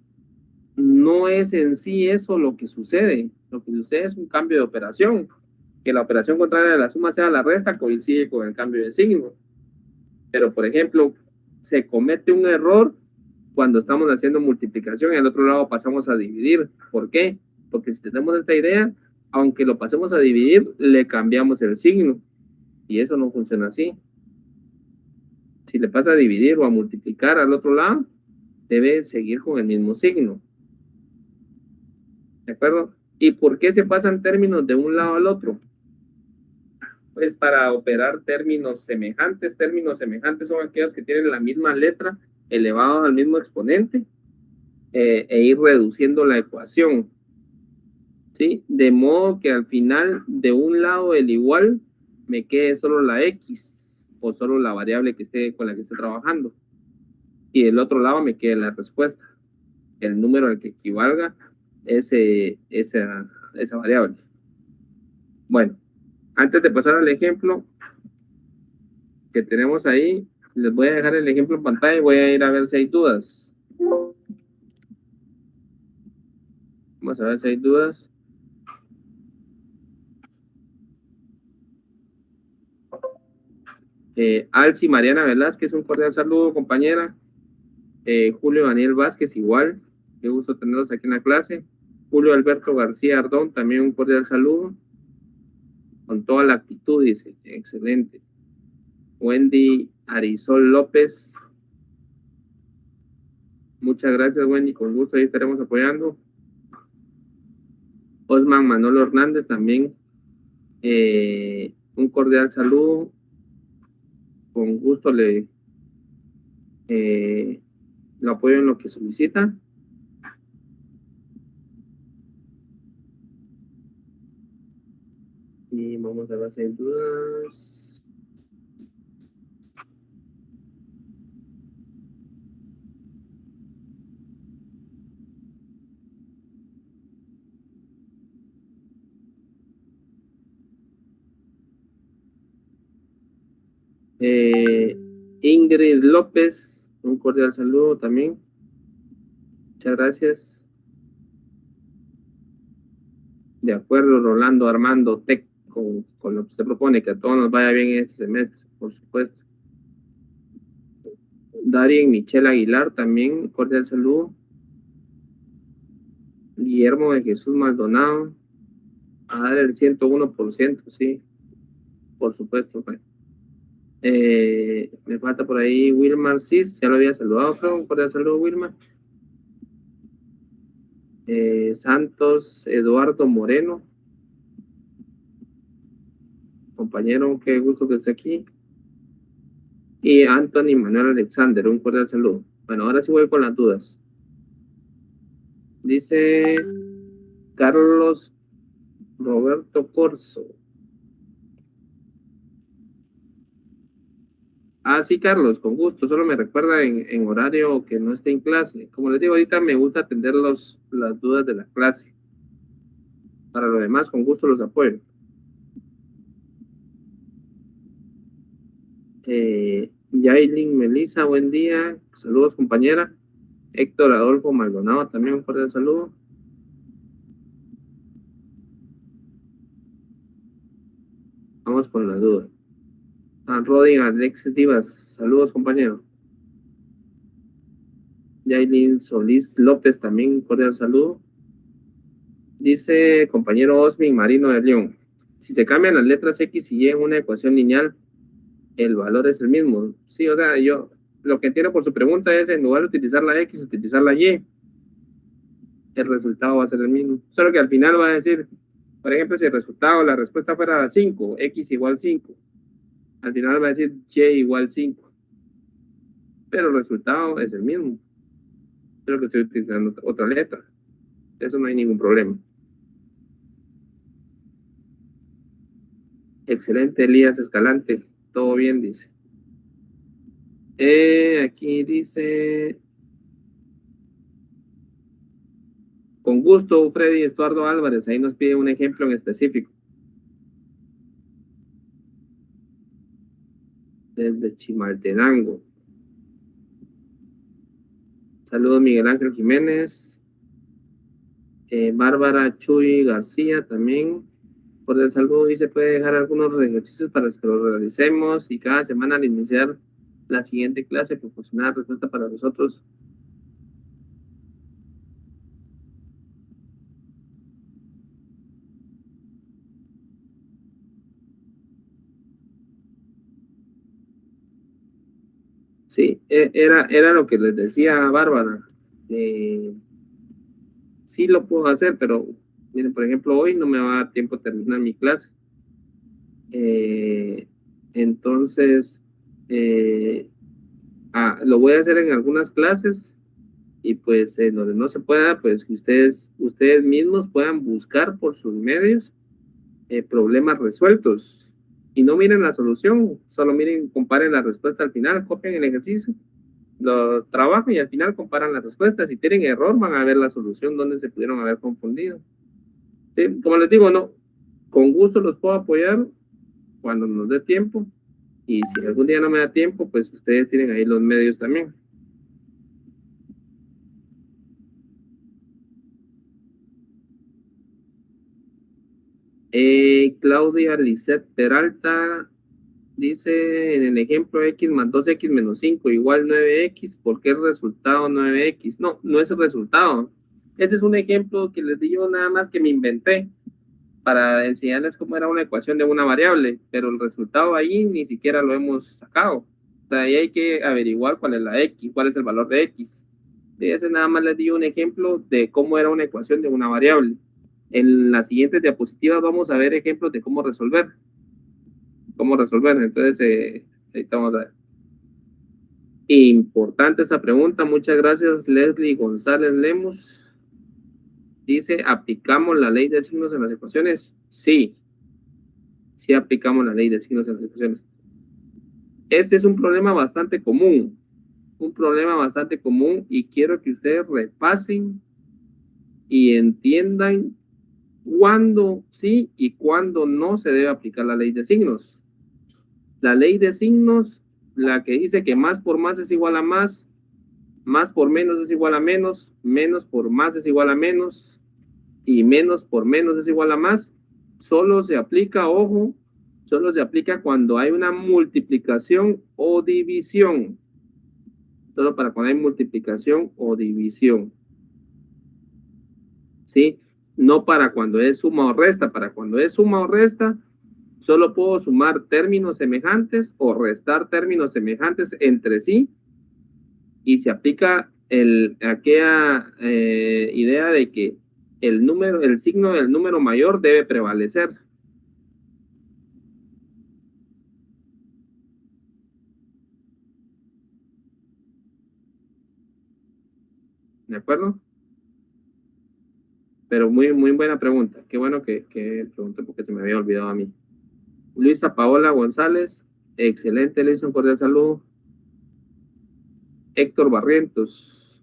no es en sí eso lo que sucede. Lo que sucede es un cambio de operación. Que la operación contraria de la suma sea la resta coincide con el cambio de signo. Pero, por ejemplo, se comete un error cuando estamos haciendo multiplicación y al otro lado pasamos a dividir. ¿Por qué? Porque si tenemos esta idea, aunque lo pasemos a dividir, le cambiamos el signo. Y eso no funciona así. Si le pasa a dividir o a multiplicar al otro lado, debe seguir con el mismo signo. ¿De acuerdo? ¿Y por qué se pasan términos de un lado al otro? Pues para operar términos semejantes. Términos semejantes son aquellos que tienen la misma letra elevados al mismo exponente e ir reduciendo la ecuación. ¿Sí? De modo que al final de un lado del igual me quede solo la X o solo la variable que esté con la que esté trabajando. Y del otro lado me quede la respuesta, el número al que equivalga esa variable. Bueno, antes de pasar al ejemplo que tenemos ahí, les voy a dejar el ejemplo en pantalla y voy a ir a ver si hay dudas. Vamos a ver si hay dudas. Alci Mariana Velázquez, un cordial saludo, compañera. Julio Daniel Vázquez, igual. Qué gusto tenerlos aquí en la clase. Julio Alberto García Ardón, también un cordial saludo. Con toda la actitud, dice. Excelente. Wendy Arizol López. Muchas gracias, Wendy. Con gusto ahí estaremos apoyando. Osman Manolo Hernández también. Un cordial saludo. Con gusto lo apoyo en lo que solicita. Y vamos a ver si hay dudas. Ingrid López, un cordial saludo también. Muchas gracias. De acuerdo, Rolando Armando Tec, con lo que se propone, que a todos nos vaya bien este semestre, por supuesto. Darien Michelle Aguilar, también un cordial saludo. Guillermo de Jesús Maldonado, a dar el 101%, sí, por supuesto. Pues. Me falta por ahí Wilmar Cis, ya lo había saludado, creo, un cordial saludo, Wilmar. Santos Eduardo Moreno, compañero, qué gusto que esté aquí. Y Anthony Manuel Alexander, un cordial saludo. Bueno, ahora sí voy con las dudas. Dice Carlos Roberto Corso. Ah, sí, Carlos, con gusto. Solo me recuerda en horario que no esté en clase. Como les digo, ahorita me gusta atender las dudas de la clase. Para lo demás, con gusto los apoyo. Yailin Melissa, buen día. Saludos, compañera. Héctor Adolfo Maldonado, también un cordial saludo. Vamos con la duda. Rodin Alexis Divas, saludos, compañero. Yailin Solís López, también un cordial saludo. Dice compañero Osmin Marino de León. Si se cambian las letras X y Y en una ecuación lineal, el valor es el mismo. Sí, o sea, yo lo que entiendo por su pregunta es en lugar de utilizar la X, utilizar la Y. El resultado va a ser el mismo. Solo que al final va a decir, por ejemplo, si el resultado, la respuesta fuera 5, X igual 5. Al final va a decir Y igual 5. Pero el resultado es el mismo. Solo que estoy utilizando otra letra. Eso no hay ningún problema. Excelente, Elías Escalante. Todo bien, dice. Aquí dice Con gusto, Freddy Estuardo Álvarez, ahí nos pide un ejemplo en específico. Desde Chimaltenango. Saludos, Miguel Ángel Jiménez. Bárbara Chuy García también. Por el saludo dice, puede dejar algunos ejercicios para que los realicemos y cada semana al iniciar la siguiente clase proporcionar respuesta para nosotros. Sí, era lo que les decía a Bárbara. Sí lo puedo hacer, pero miren, por ejemplo, hoy no me va a dar tiempo a terminar mi clase. Entonces, lo voy a hacer en algunas clases y pues en donde no se pueda, pues que ustedes mismos puedan buscar por sus medios problemas resueltos y no miren la solución, solo miren, comparen la respuesta al final, copien el ejercicio, lo trabajan y al final comparan las respuestas. Si tienen error, van a ver la solución donde se pudieron haber confundido. Sí, como les digo, no, con gusto los puedo apoyar cuando nos dé tiempo. Y si algún día no me da tiempo, pues ustedes tienen ahí los medios también. Claudia Lisset Peralta dice en el ejemplo x más 2x menos 5 igual 9x, ¿por qué el resultado 9x? No, no es el resultado. Ese es un ejemplo que les digo nada más que me inventé para enseñarles cómo era una ecuación de una variable, pero el resultado ahí ni siquiera lo hemos sacado. O sea, ahí hay que averiguar cuál es la x, cuál es el valor de x. Sí, ese nada más les di un ejemplo de cómo era una ecuación de una variable. En las siguientes diapositivas vamos a ver ejemplos de cómo resolver. Entonces, ahí estamos a ver. Importante esa pregunta. Muchas gracias, Leslie González Lemos. Dice, ¿aplicamos la ley de signos en las ecuaciones? Sí, sí aplicamos la ley de signos en las ecuaciones. Este es un problema bastante común. Y quiero que ustedes repasen y entiendan cuándo sí y cuándo no se debe aplicar la ley de signos. La ley de signos, la que dice que más por más es igual a más por menos es igual a menos por más es igual a menos, y menos por menos es igual a más, solo se aplica, ojo, solo se aplica cuando hay una multiplicación o división. Solo para cuando hay multiplicación o división. ¿Sí? No para cuando es suma o resta. Para cuando es suma o resta, solo puedo sumar términos semejantes o restar términos semejantes entre sí, y se aplica aquella idea de que el signo del número mayor debe prevalecer. ¿De acuerdo? Pero muy, muy buena pregunta. Qué bueno que pregunté porque se me había olvidado a mí. Luisa Paola González, excelente, Luisa, un cordial saludo. Héctor Barrientos,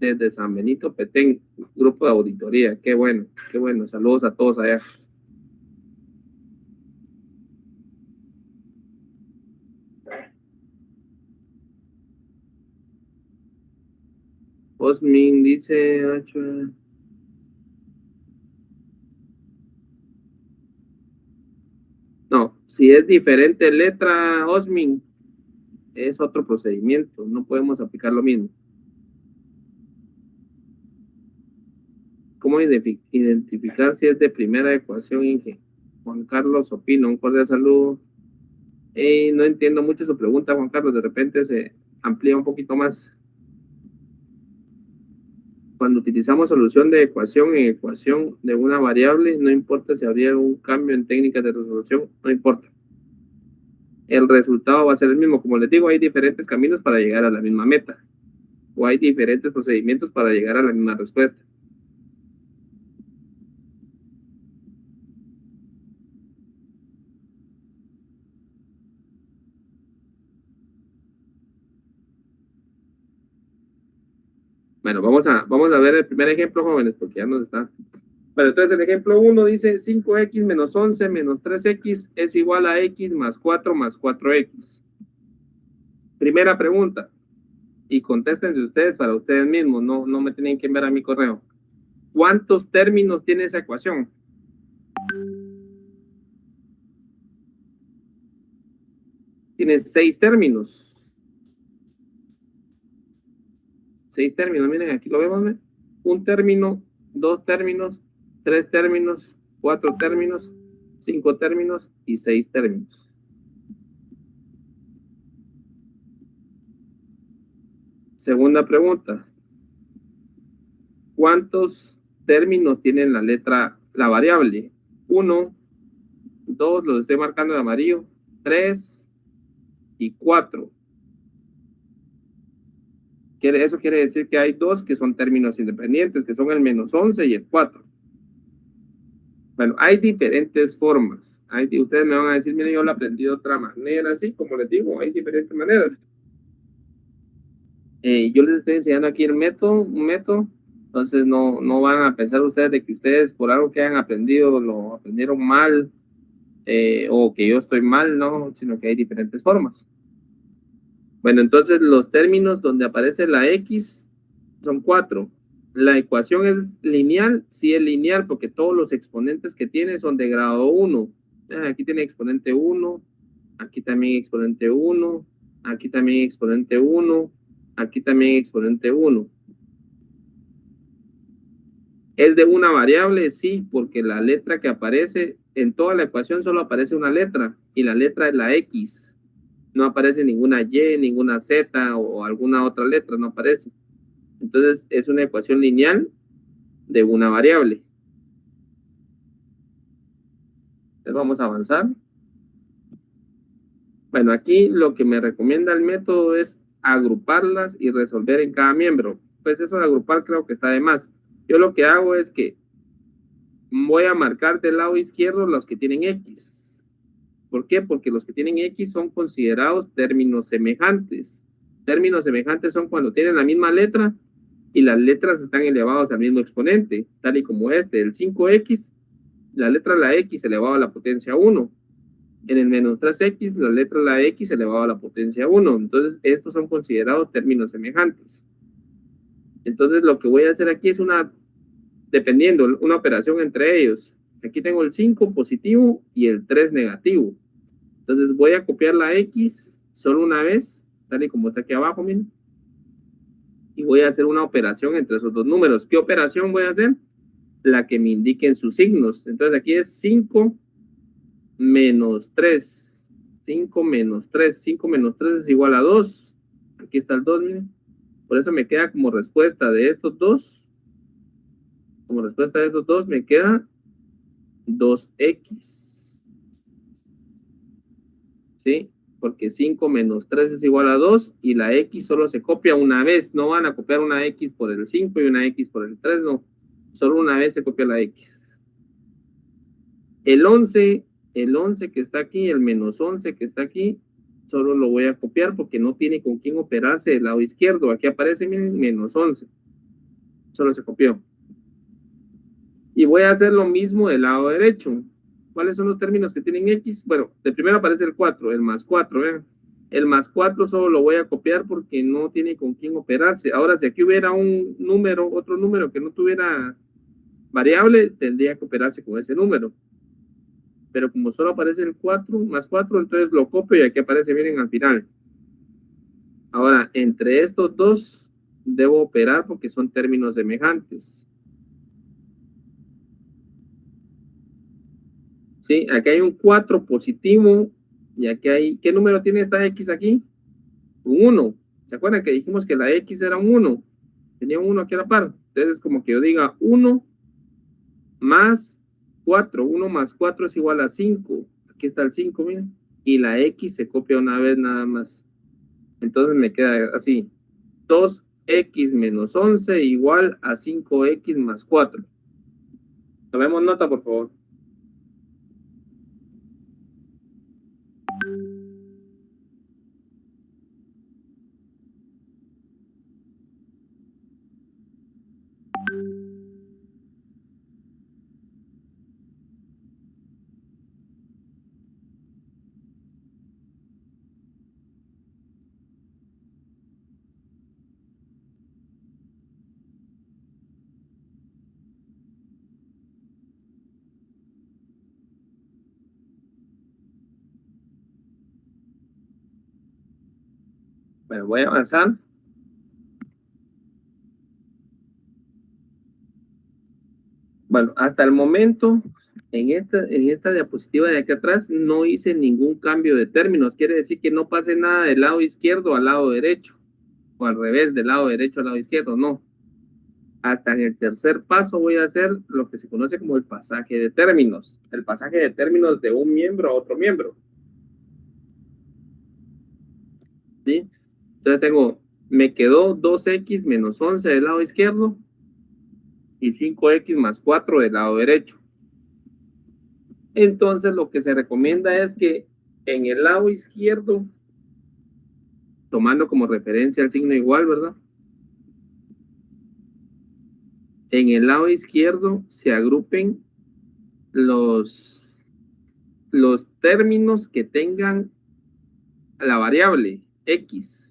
desde San Benito Petén, grupo de auditoría. Qué bueno, qué bueno. Saludos a todos allá. Osmin dice, no, si es diferente letra, Osmin, es otro procedimiento, no podemos aplicar lo mismo. ¿Cómo identificar si es de primera ecuación, Inge? Juan Carlos Opino, un cordial saludo. No entiendo mucho su pregunta, Juan Carlos, de repente se amplía un poquito más. Cuando utilizamos solución de ecuación en ecuación de una variable, no importa si habría un cambio en técnicas de resolución, no importa. El resultado va a ser el mismo. Como les digo, hay diferentes caminos para llegar a la misma meta, o hay diferentes procedimientos para llegar a la misma respuesta. Bueno, vamos a ver el primer ejemplo, jóvenes, porque ya nos está. Bueno, entonces el ejemplo 1 dice 5x menos 11 menos 3x es igual a x más 4 más 4x. Primera pregunta, y contéstense ustedes para ustedes mismos, no me tienen que enviar a mi correo. ¿Cuántos términos tiene esa ecuación? Tiene 6 términos. 6 términos, miren, aquí lo vemos, ¿ve? Un término, 2 términos, 3 términos, 4 términos, 5 términos y 6 términos. Segunda pregunta, ¿cuántos términos tiene la variable? 1, 2, los estoy marcando de amarillo, 3 y 4. Eso quiere decir que hay 2 que son términos independientes, que son el menos 11 y el 4. Bueno, hay diferentes formas. Ustedes me van a decir, miren, yo lo aprendí de otra manera, así como les digo, hay diferentes maneras. Yo les estoy enseñando aquí un método, entonces no van a pensar ustedes de que ustedes por algo que hayan aprendido lo aprendieron mal, o que yo estoy mal, no, sino que hay diferentes formas. Bueno, entonces los términos donde aparece la X son 4. La ecuación es lineal, sí es lineal porque todos los exponentes que tiene son de grado 1. Aquí tiene exponente 1, aquí también exponente 1, aquí también exponente 1, aquí también exponente 1. ¿Es de una variable? Sí, porque la letra que aparece en toda la ecuación solo aparece una letra y la letra es la X. No aparece ninguna Y, ninguna Z o alguna otra letra, no aparece. Entonces es una ecuación lineal de una variable. Entonces vamos a avanzar. Bueno, aquí lo que me recomienda el método es agruparlas y resolver en cada miembro. Pues eso de agrupar creo que está de más. Yo lo que hago es que voy a marcar del lado izquierdo los que tienen X. ¿Por qué? Porque los que tienen X son considerados términos semejantes. Términos semejantes son cuando tienen la misma letra y las letras están elevadas al mismo exponente, tal y como este, el 5x, la letra la X elevada a la potencia 1. En el menos 3x, la letra la X elevada a la potencia 1. Entonces, estos son considerados términos semejantes. Entonces, lo que voy a hacer aquí es dependiendo, una operación entre ellos. Aquí tengo el 5 positivo y el 3 negativo. Entonces, voy a copiar la X solo una vez, tal y como está aquí abajo, miren. Y voy a hacer una operación entre esos dos números. ¿Qué operación voy a hacer? La que me indiquen sus signos. Entonces, aquí es 5 menos 3. 5 menos 3. 5 menos 3 es igual a 2. Aquí está el 2, miren. Por eso me queda como respuesta de estos dos. Como respuesta de estos dos me queda 2x. ¿Sí? Porque 5 menos 3 es igual a 2 y la x solo se copia una vez. No van a copiar una x por el 5 y una x por el 3, no. Solo una vez se copia la x. El 11 que está aquí, el menos 11 que está aquí, solo lo voy a copiar porque no tiene con quién operarse del lado izquierdo. Aquí aparece, miren, menos 11. Solo se copió. Y voy a hacer lo mismo del lado derecho. ¿Cuáles son los términos que tienen X? Bueno, de primero aparece el 4, el más 4, ¿eh? El más 4 solo lo voy a copiar porque no tiene con quién operarse. Ahora, si aquí hubiera un número, otro número que no tuviera variable, tendría que operarse con ese número. Pero como solo aparece el 4 más 4, entonces lo copio y aquí aparece, miren, al final. Ahora, entre estos dos debo operar porque son términos semejantes. ¿Sí? Aquí hay un 4 positivo y aquí hay... ¿Qué número tiene esta X aquí? Un 1. ¿Se acuerdan que dijimos que la X era un 1? Tenía un 1 aquí a la par. Entonces, como que yo diga 1 más 4. 1 más 4 es igual a 5. Aquí está el 5, miren. Y la X se copia una vez nada más. Entonces me queda así. 2x menos 11 igual a 5x más 4. Tomemos nota, por favor. Bueno, voy a avanzar. Bueno, hasta el momento, en esta diapositiva de aquí atrás, no hice ningún cambio de términos. Quiere decir que no pase nada del lado izquierdo al lado derecho, o al revés, del lado derecho al lado izquierdo, no. Hasta en el tercer paso voy a hacer lo que se conoce como el pasaje de términos. El pasaje de términos de un miembro a otro miembro. ¿Sí? Entonces tengo, me quedó 2x menos 11 del lado izquierdo y 5x más 4 del lado derecho. Entonces lo que se recomienda es que en el lado izquierdo, tomando como referencia el signo igual, ¿verdad? En el lado izquierdo se agrupen los términos que tengan la variable x,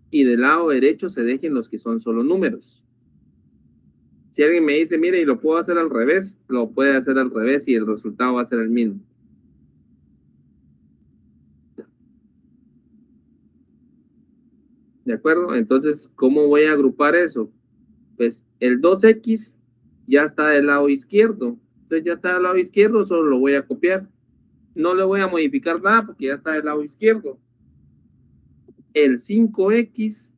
y del lado derecho se dejen los que son solo números. Si alguien me dice, mire, y lo puedo hacer al revés, lo puede hacer al revés y el resultado va a ser el mismo. ¿De acuerdo? Entonces, ¿cómo voy a agrupar eso? Pues el 2x ya está del lado izquierdo. Entonces ya está del lado izquierdo, solo lo voy a copiar. No le voy a modificar nada porque ya está del lado izquierdo. El 5x,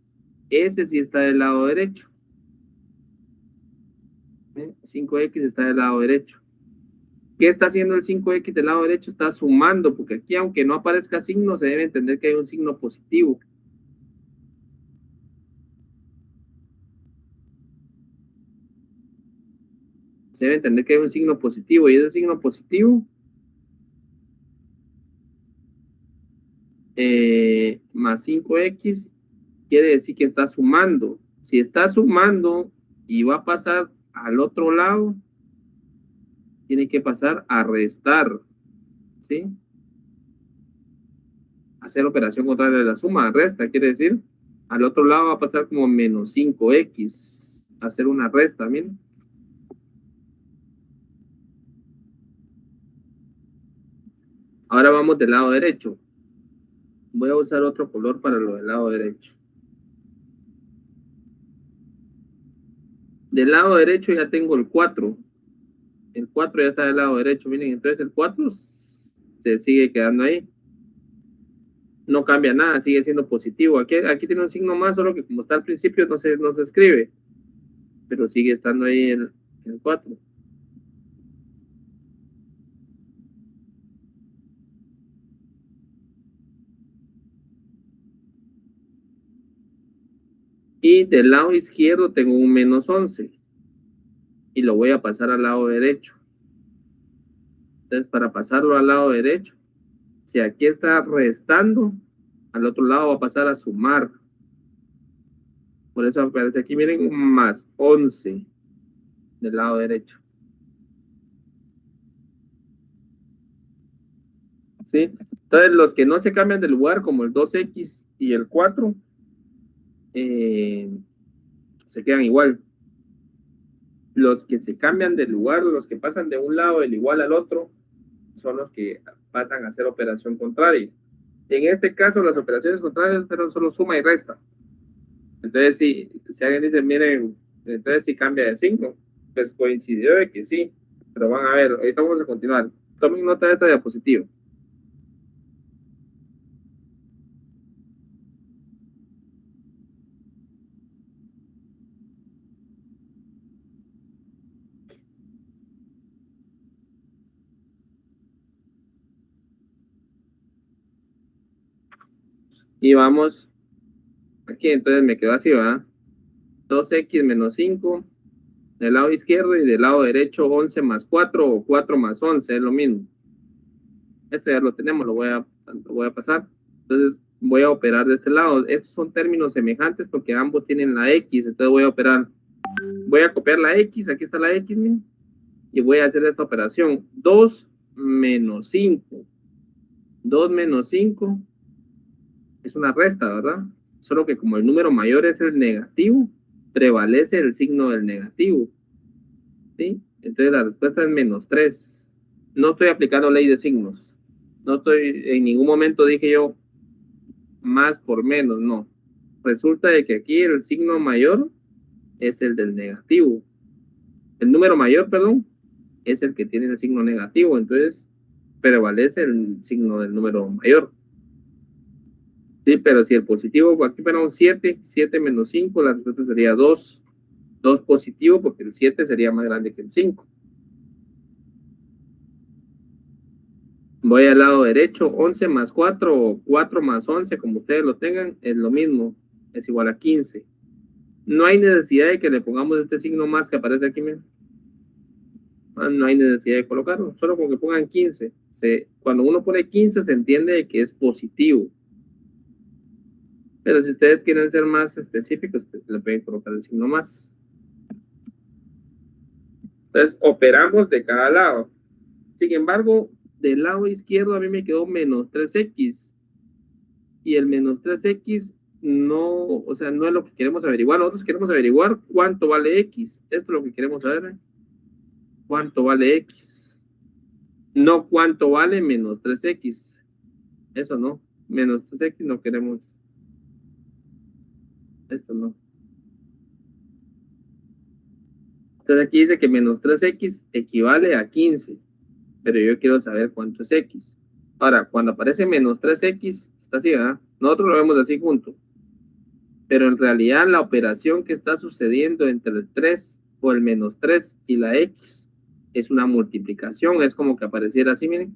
ese sí está del lado derecho. 5x está del lado derecho. ¿Qué está haciendo el 5x del lado derecho? Está sumando, porque aquí, aunque no aparezca signo, se debe entender que hay un signo positivo. Se debe entender que hay un signo positivo, y ese signo positivo más 5x quiere decir que está sumando. Si está sumando y va a pasar al otro lado, tiene que pasar a restar, ¿sí? Hacer operación contraria de la suma, resta, quiere decir, al otro lado va a pasar como menos 5x, hacer una resta, miren. Ahora vamos del lado derecho. Voy a usar otro color para lo del lado derecho. Del lado derecho ya tengo el 4. El 4 ya está del lado derecho, miren, entonces el 4 se sigue quedando ahí. No cambia nada, sigue siendo positivo. Aquí tiene un signo más, solo que como está al principio no se escribe, pero sigue estando ahí el 4. Y del lado izquierdo tengo un menos 11 y lo voy a pasar al lado derecho. Entonces, para pasarlo al lado derecho, si aquí está restando, al otro lado va a pasar a sumar. Por eso aparece aquí, miren, más 11 del lado derecho. ¿Sí? Entonces, los que no se cambian de lugar, como el 2x y el 4, se quedan igual. Los que se cambian de lugar, los que pasan de un lado del igual al otro, son los que pasan a hacer operación contraria. En este caso, las operaciones contrarias fueron solo suma y resta. Entonces, si alguien dice, miren, entonces si cambia de signo, pues coincidió de que sí, pero van a ver, ahorita vamos a continuar. Tomen nota de esta diapositiva. Y vamos aquí, entonces me quedó así, ¿verdad? 2x menos 5 del lado izquierdo y del lado derecho 11 más 4 o 4 más 11, es lo mismo. Esto ya lo tenemos, lo voy a pasar. Entonces voy a operar de este lado. Estos son términos semejantes porque ambos tienen la X, entonces voy a operar. Voy a copiar la X, aquí está la X, miren, y voy a hacer esta operación. 2 menos 5. 2 menos 5 es una resta, ¿verdad? Solo que como el número mayor es el negativo, prevalece el signo del negativo, ¿sí? Entonces la respuesta es menos 3. No estoy aplicando ley de signos. No estoy, en ningún momento dije yo, más por menos, no. Resulta de que aquí el signo mayor es el del negativo. El número mayor, perdón, es el que tiene el signo negativo, entonces prevalece el signo del número mayor. Sí, pero si el positivo, aquí para un 7, 7 menos 5, la respuesta sería 2. 2 positivo porque el 7 sería más grande que el 5. Voy al lado derecho, 11 más 4 o 4 más 11, como ustedes lo tengan, es lo mismo, es igual a 15. No hay necesidad de que le pongamos este signo más que aparece aquí, miren. No hay necesidad de colocarlo, solo con que pongan 15. Cuando uno pone 15 se entiende que es positivo. Pero si ustedes quieren ser más específicos, pues le pueden colocar el signo más. Entonces, operamos de cada lado. Sin embargo, del lado izquierdo a mí me quedó menos 3x. Y el menos 3x no, o sea, no es lo que queremos averiguar. Nosotros queremos averiguar cuánto vale x. Esto es lo que queremos saber. ¿Cuánto vale x? No cuánto vale menos 3x. Eso no. Menos 3x no queremos. Esto no. Entonces aquí dice que menos 3x equivale a 15. Pero yo quiero saber cuánto es x. Ahora, cuando aparece menos 3x, está así, ¿verdad? Nosotros lo vemos así junto. Pero en realidad la operación que está sucediendo entre el 3 o el menos 3 y la x es una multiplicación. Es como que apareciera así, miren.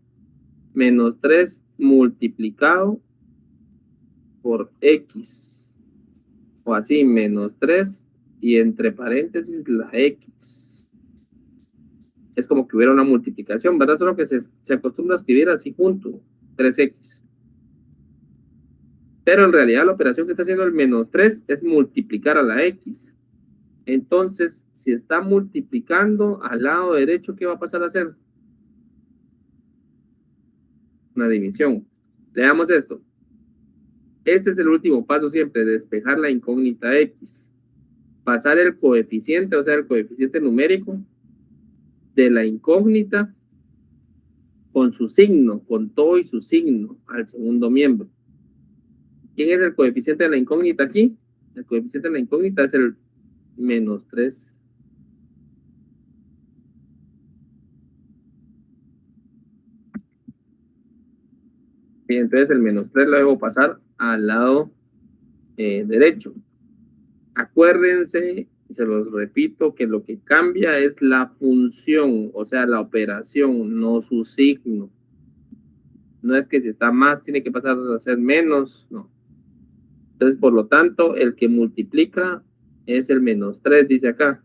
Menos 3 multiplicado por x. O así, menos 3 y entre paréntesis la x. Es como que hubiera una multiplicación, ¿verdad? Solo que se acostumbra a escribir así junto, 3x. Pero en realidad la operación que está haciendo el menos 3 es multiplicar a la x. Entonces, si está multiplicando al lado derecho, ¿qué va a pasar a hacer? Una división. Leamos esto. Este es el último paso siempre, despejar la incógnita x. Pasar el coeficiente, o sea, el coeficiente numérico de la incógnita con su signo, con todo y su signo al segundo miembro. ¿Quién es el coeficiente de la incógnita aquí? El coeficiente de la incógnita es el menos 3. Y entonces el menos 3 lo debo pasar al lado derecho. Acuérdense, se los repito, que lo que cambia es la función, o sea, la operación, no su signo. No es que si está más tiene que pasar a ser menos, no. Entonces, por lo tanto, el que multiplica es el menos 3, dice acá.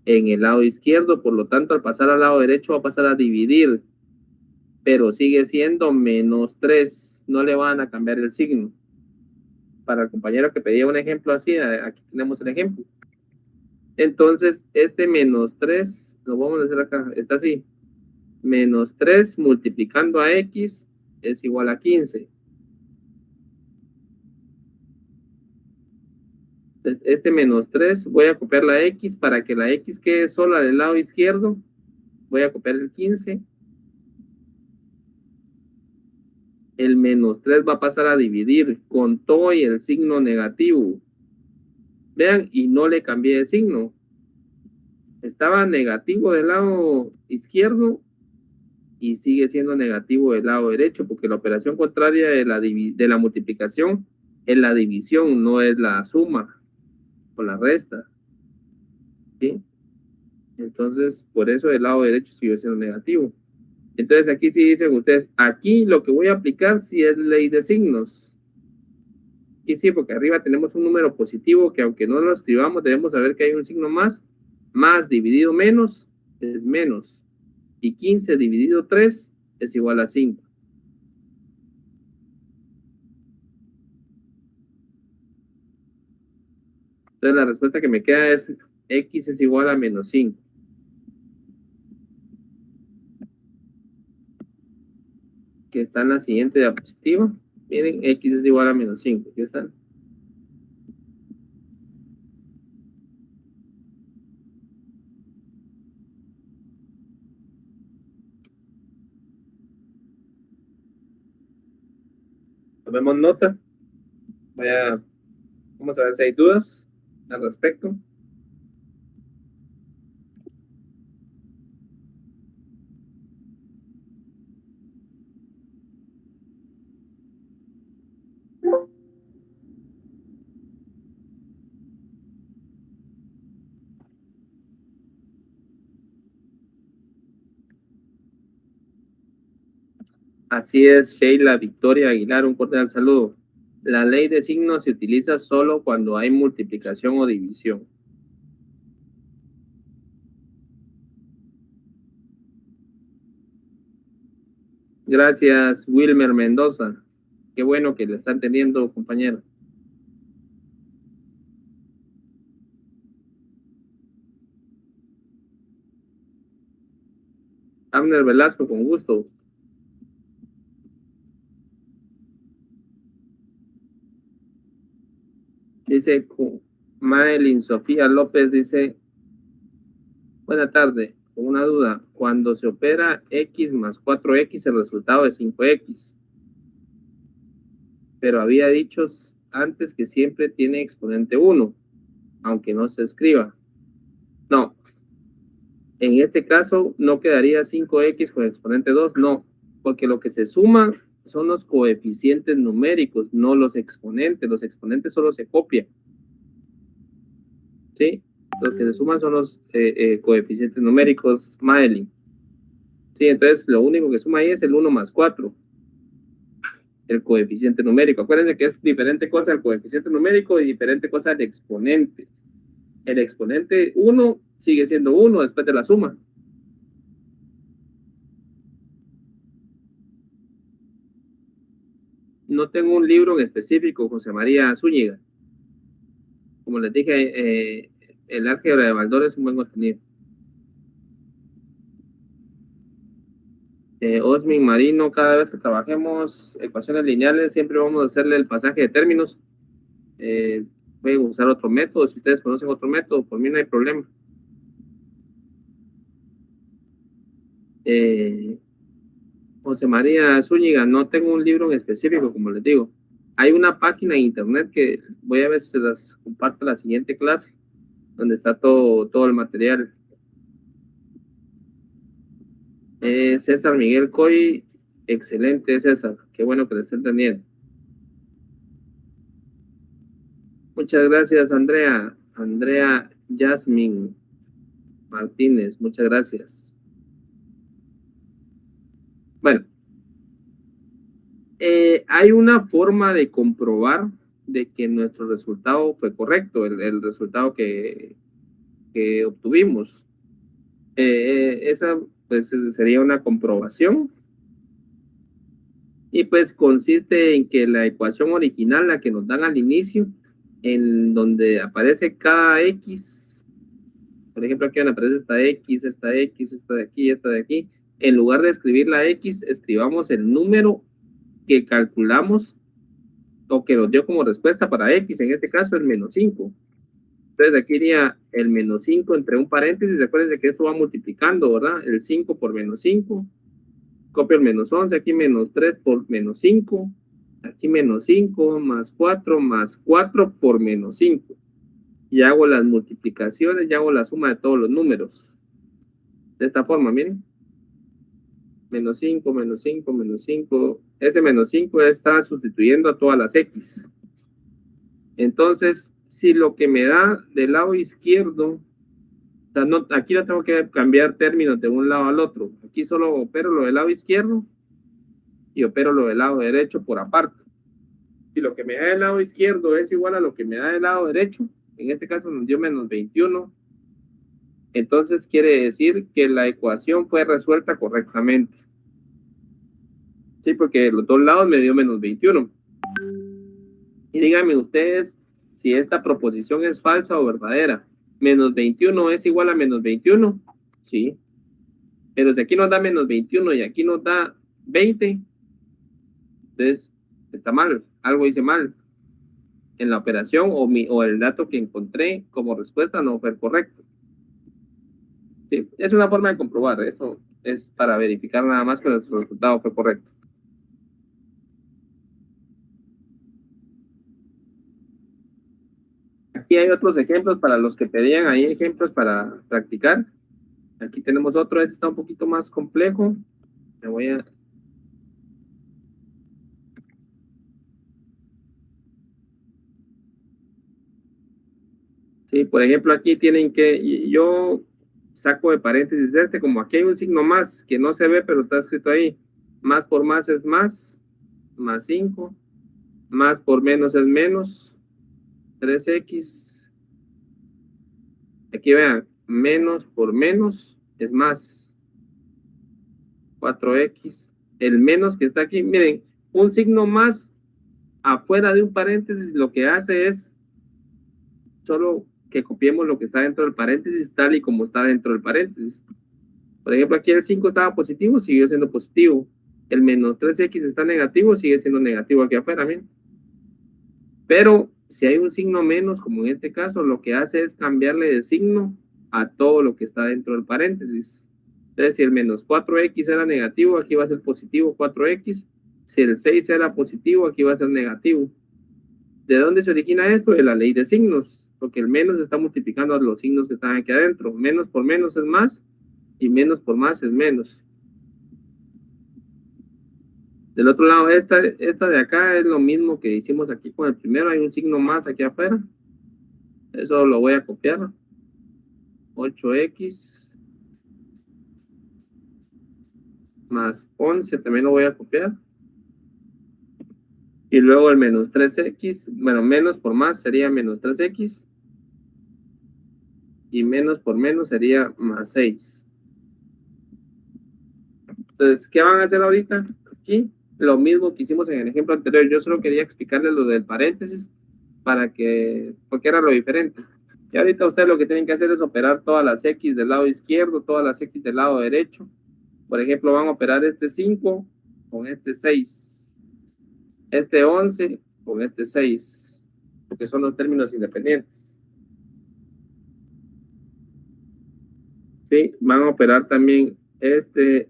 En el lado izquierdo, por lo tanto, al pasar al lado derecho va a pasar a dividir, pero sigue siendo menos 3, no le van a cambiar el signo. Para el compañero que pedía un ejemplo así, aquí tenemos el ejemplo. Entonces, este menos 3, lo vamos a hacer acá, está así. Menos 3 multiplicando a x es igual a 15. Entonces, este menos 3, voy a copiar la x para que la x quede sola del lado izquierdo. Voy a copiar el 15. El menos 3 va a pasar a dividir con todo y el signo negativo. Vean, y no le cambié de signo. Estaba negativo del lado izquierdo y sigue siendo negativo del lado derecho, porque la operación contraria de la multiplicación es la división, no es la suma o la resta. ¿Sí? Entonces, por eso del lado derecho sigue siendo negativo. Entonces, aquí sí dicen ustedes, aquí lo que voy a aplicar sí es ley de signos. Y sí, porque arriba tenemos un número positivo que aunque no lo escribamos, debemos saber que hay un signo más. Más dividido menos es menos. Y 15 dividido 3 es igual a 5. Entonces la respuesta que me queda es x es igual a menos 5. Que está en la siguiente diapositiva. Miren, x es igual a menos 5. Aquí están. Tomemos nota. Vamos a ver si hay dudas al respecto. Así es, Sheila Victoria Aguilar, un cordial saludo. La ley de signos se utiliza solo cuando hay multiplicación o división. Gracias, Wilmer Mendoza. Qué bueno que le está entendiendo, compañero. Abner Velasco, con gusto. Dice Maelin Sofía López, dice, buena tarde, con una duda. Cuando se opera X más 4X, el resultado es 5X. Pero había dicho antes que siempre tiene exponente 1, aunque no se escriba. No, en este caso no quedaría 5X con exponente 2, no, porque lo que se suma son los coeficientes numéricos, no los exponentes solo se copian, ¿sí? Los que se suman son los coeficientes numéricos, Madeline. Sí, entonces lo único que suma ahí es el 1 más 4, el coeficiente numérico. Acuérdense que es diferente cosa el coeficiente numérico y diferente cosa el exponente. El exponente 1 sigue siendo 1 después de la suma. No tengo un libro en específico, José María Zúñiga. Como les dije, el álgebra de Baldor es un buen contenido. Osmin Marino, cada vez que trabajemos ecuaciones lineales, siempre vamos a hacerle el pasaje de términos. Pueden usar otro método, si ustedes conocen otro método, por mí no hay problema. José María Zúñiga, no tengo un libro en específico, como les digo. Hay una página en internet que voy a ver si se las comparto en la siguiente clase, donde está todo el material. César Miguel Coy, excelente César, qué bueno que le estén entendiendo. Muchas gracias, Andrea. Andrea Yasmin Martínez, muchas gracias. Bueno, hay una forma de comprobar de que nuestro resultado fue correcto, el resultado que obtuvimos. Esa pues sería una comprobación y pues consiste en que la ecuación original, la que nos dan al inicio, en donde aparece cada X, por ejemplo aquí donde aparece esta X, esta X, esta de aquí, esta de aquí, en lugar de escribir la X, escribamos el número que calculamos o que nos dio como respuesta para X, en este caso el menos 5. Entonces aquí iría el menos 5 entre un paréntesis, acuérdense que esto va multiplicando, ¿verdad? El 5 por menos 5, copio el menos 11, aquí menos 3 por menos 5, aquí menos 5 más 4 por menos 5. Y hago las multiplicaciones y hago la suma de todos los números. De esta forma, miren. Menos 5, menos 5, menos 5. Ese menos 5 está sustituyendo a todas las X. Entonces, si lo que me da del lado izquierdo, o sea, no, aquí no tengo que cambiar términos de un lado al otro. Aquí solo opero lo del lado izquierdo y opero lo del lado derecho por aparte. Si lo que me da del lado izquierdo es igual a lo que me da del lado derecho, en este caso nos dio menos 21, entonces quiere decir que la ecuación fue resuelta correctamente. Sí, porque los dos lados me dio menos 21. Y díganme ustedes si esta proposición es falsa o verdadera. Menos 21 es igual a menos 21. Sí. Pero si aquí nos da menos 21 y aquí nos da 20, entonces está mal. Algo hice mal en la operación o el dato que encontré como respuesta no fue correcto. Sí, es una forma de comprobar. Eso es para verificar nada más que nuestro resultado fue correcto. Aquí hay otros ejemplos para los que pedían ahí ejemplos para practicar. Aquí tenemos otro, este está un poquito más complejo. Me voy a... Sí, por ejemplo, aquí tienen que... Yo saco de paréntesis este, como aquí hay un signo más que no se ve, pero está escrito ahí. Más por más es más 5. Más por menos es menos 3x. Aquí vean, menos por menos es más 4x. El menos que está aquí, miren, un signo más afuera de un paréntesis lo que hace es solo que copiemos lo que está dentro del paréntesis tal y como está dentro del paréntesis. Por ejemplo, aquí el 5 estaba positivo, siguió siendo positivo. El menos 3x está negativo, sigue siendo negativo aquí afuera, miren. Pero si hay un signo menos, como en este caso, lo que hace es cambiarle de signo a todo lo que está dentro del paréntesis. Entonces, si el menos 4x era negativo, aquí va a ser positivo 4x. Si el 6 era positivo, aquí va a ser negativo. ¿De dónde se origina esto? De la ley de signos, porque el menos está multiplicando a los signos que están aquí adentro. Menos por menos es más y menos por más es menos. Del otro lado, esta de acá es lo mismo que hicimos aquí con el primero. Hay un signo más aquí afuera. Eso lo voy a copiar. 8x más 11 también lo voy a copiar. Y luego el menos 3x, bueno, menos por más sería menos 3x. Y menos por menos sería más 6. Entonces, ¿qué van a hacer ahorita? Aquí, lo mismo que hicimos en el ejemplo anterior. Yo solo quería explicarles lo del paréntesis porque era lo diferente. Y ahorita ustedes lo que tienen que hacer es operar todas las x del lado izquierdo, todas las x del lado derecho. Por ejemplo, van a operar este 5 con este 6, este 11 con este 6, porque son los términos independientes. ¿Sí? Van a operar también este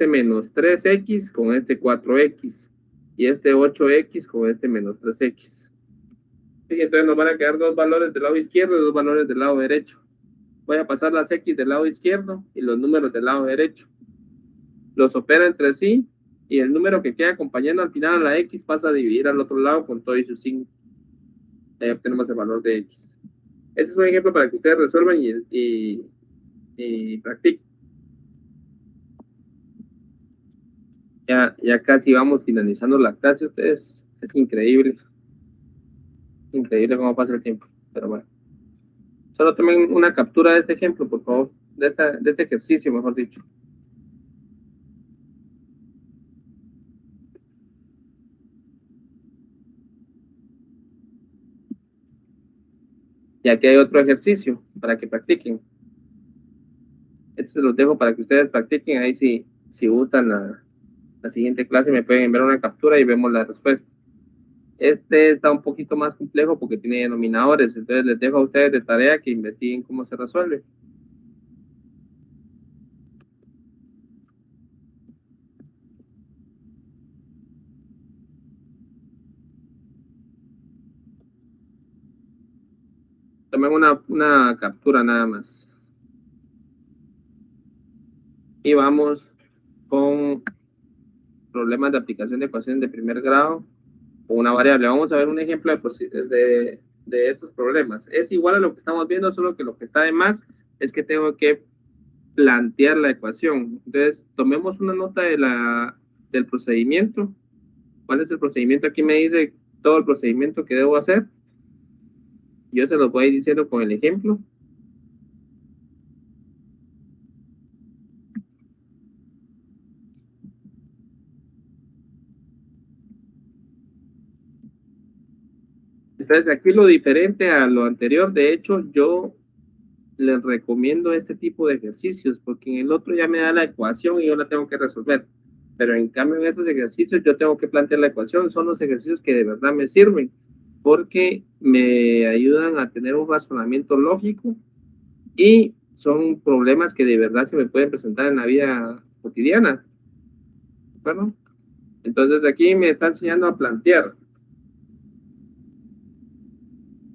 menos 3x con este 4x y este 8x con este menos 3x. ¿Sí? Entonces nos van a quedar dos valores del lado izquierdo y dos valores del lado derecho. Voy a pasar las x del lado izquierdo y los números del lado derecho. Los opera entre sí y el número que queda acompañando al final a la x pasa a dividir al otro lado con todo y su signo. Ahí obtenemos el valor de x. Este es un ejemplo para que ustedes resuelvan y practiquen. Ya casi vamos finalizando la clase. Ustedes, es increíble. Increíble cómo pasa el tiempo. Pero bueno. Solo tomen una captura de este ejemplo, por favor. De este ejercicio, mejor dicho. Y aquí hay otro ejercicio para que practiquen. Este se los dejo para que ustedes practiquen. Ahí si gustan la siguiente clase me pueden enviar una captura y vemos la respuesta. Este está un poquito más complejo porque tiene denominadores. Entonces les dejo a ustedes de tarea que investiguen cómo se resuelve. Tomen una captura nada más. Y vamos con problemas de aplicación de ecuaciones de primer grado con una variable. Vamos a ver un ejemplo de estos problemas. Es igual a lo que estamos viendo, solo que lo que está de más es que tengo que plantear la ecuación. Entonces, tomemos una nota del procedimiento. ¿Cuál es el procedimiento? Aquí me dice todo el procedimiento que debo hacer. Yo se los voy a ir diciendo con el ejemplo. Entonces, aquí lo diferente a lo anterior, de hecho, yo les recomiendo este tipo de ejercicios, porque en el otro ya me da la ecuación y yo la tengo que resolver. Pero en cambio, en estos ejercicios yo tengo que plantear la ecuación. Son los ejercicios que de verdad me sirven, porque me ayudan a tener un razonamiento lógico y son problemas que de verdad se me pueden presentar en la vida cotidiana. Bueno, entonces aquí me está enseñando a plantear.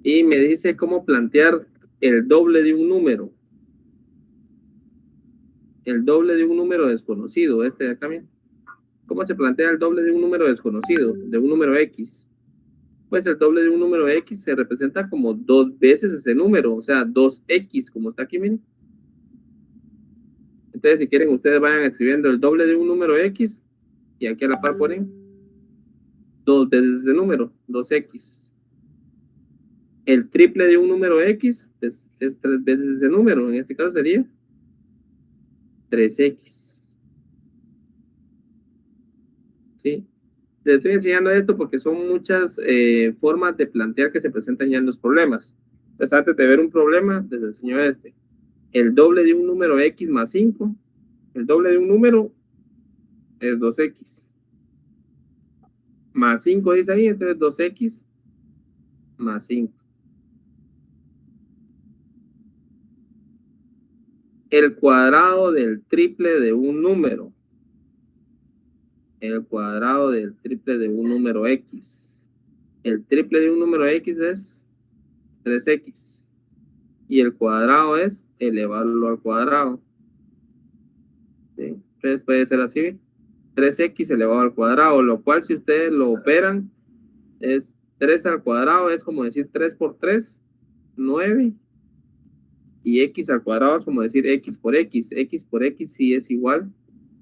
y me dice cómo plantear el doble de un número. El doble de un número desconocido, este de acá, miren. ¿Cómo se plantea el doble de un número desconocido, de un número X? Pues el doble de un número X se representa como 2 veces ese número, o sea, 2X, como está aquí, miren. Entonces, si quieren, ustedes vayan escribiendo el doble de un número X, y aquí a la par ponen 2 veces ese número, 2X. El triple de un número X es 3 veces ese número, en este caso sería 3X. ¿Sí? Les estoy enseñando esto porque son muchas formas de plantear que se presentan ya en los problemas. Entonces, antes de ver un problema, les enseño este. El doble de un número X más 5, el doble de un número es 2X. Más 5 dice ahí, entonces 2X más 5. El cuadrado del triple de un número. El cuadrado del triple de un número X. El triple de un número X es 3X. Y el cuadrado es elevarlo al cuadrado. ¿Sí? Entonces puede ser así. 3X elevado al cuadrado, lo cual si ustedes lo operan es 3 al cuadrado, es como decir 3 por 3, 9. Y X al cuadrado es como decir X por X. X por X sí es igual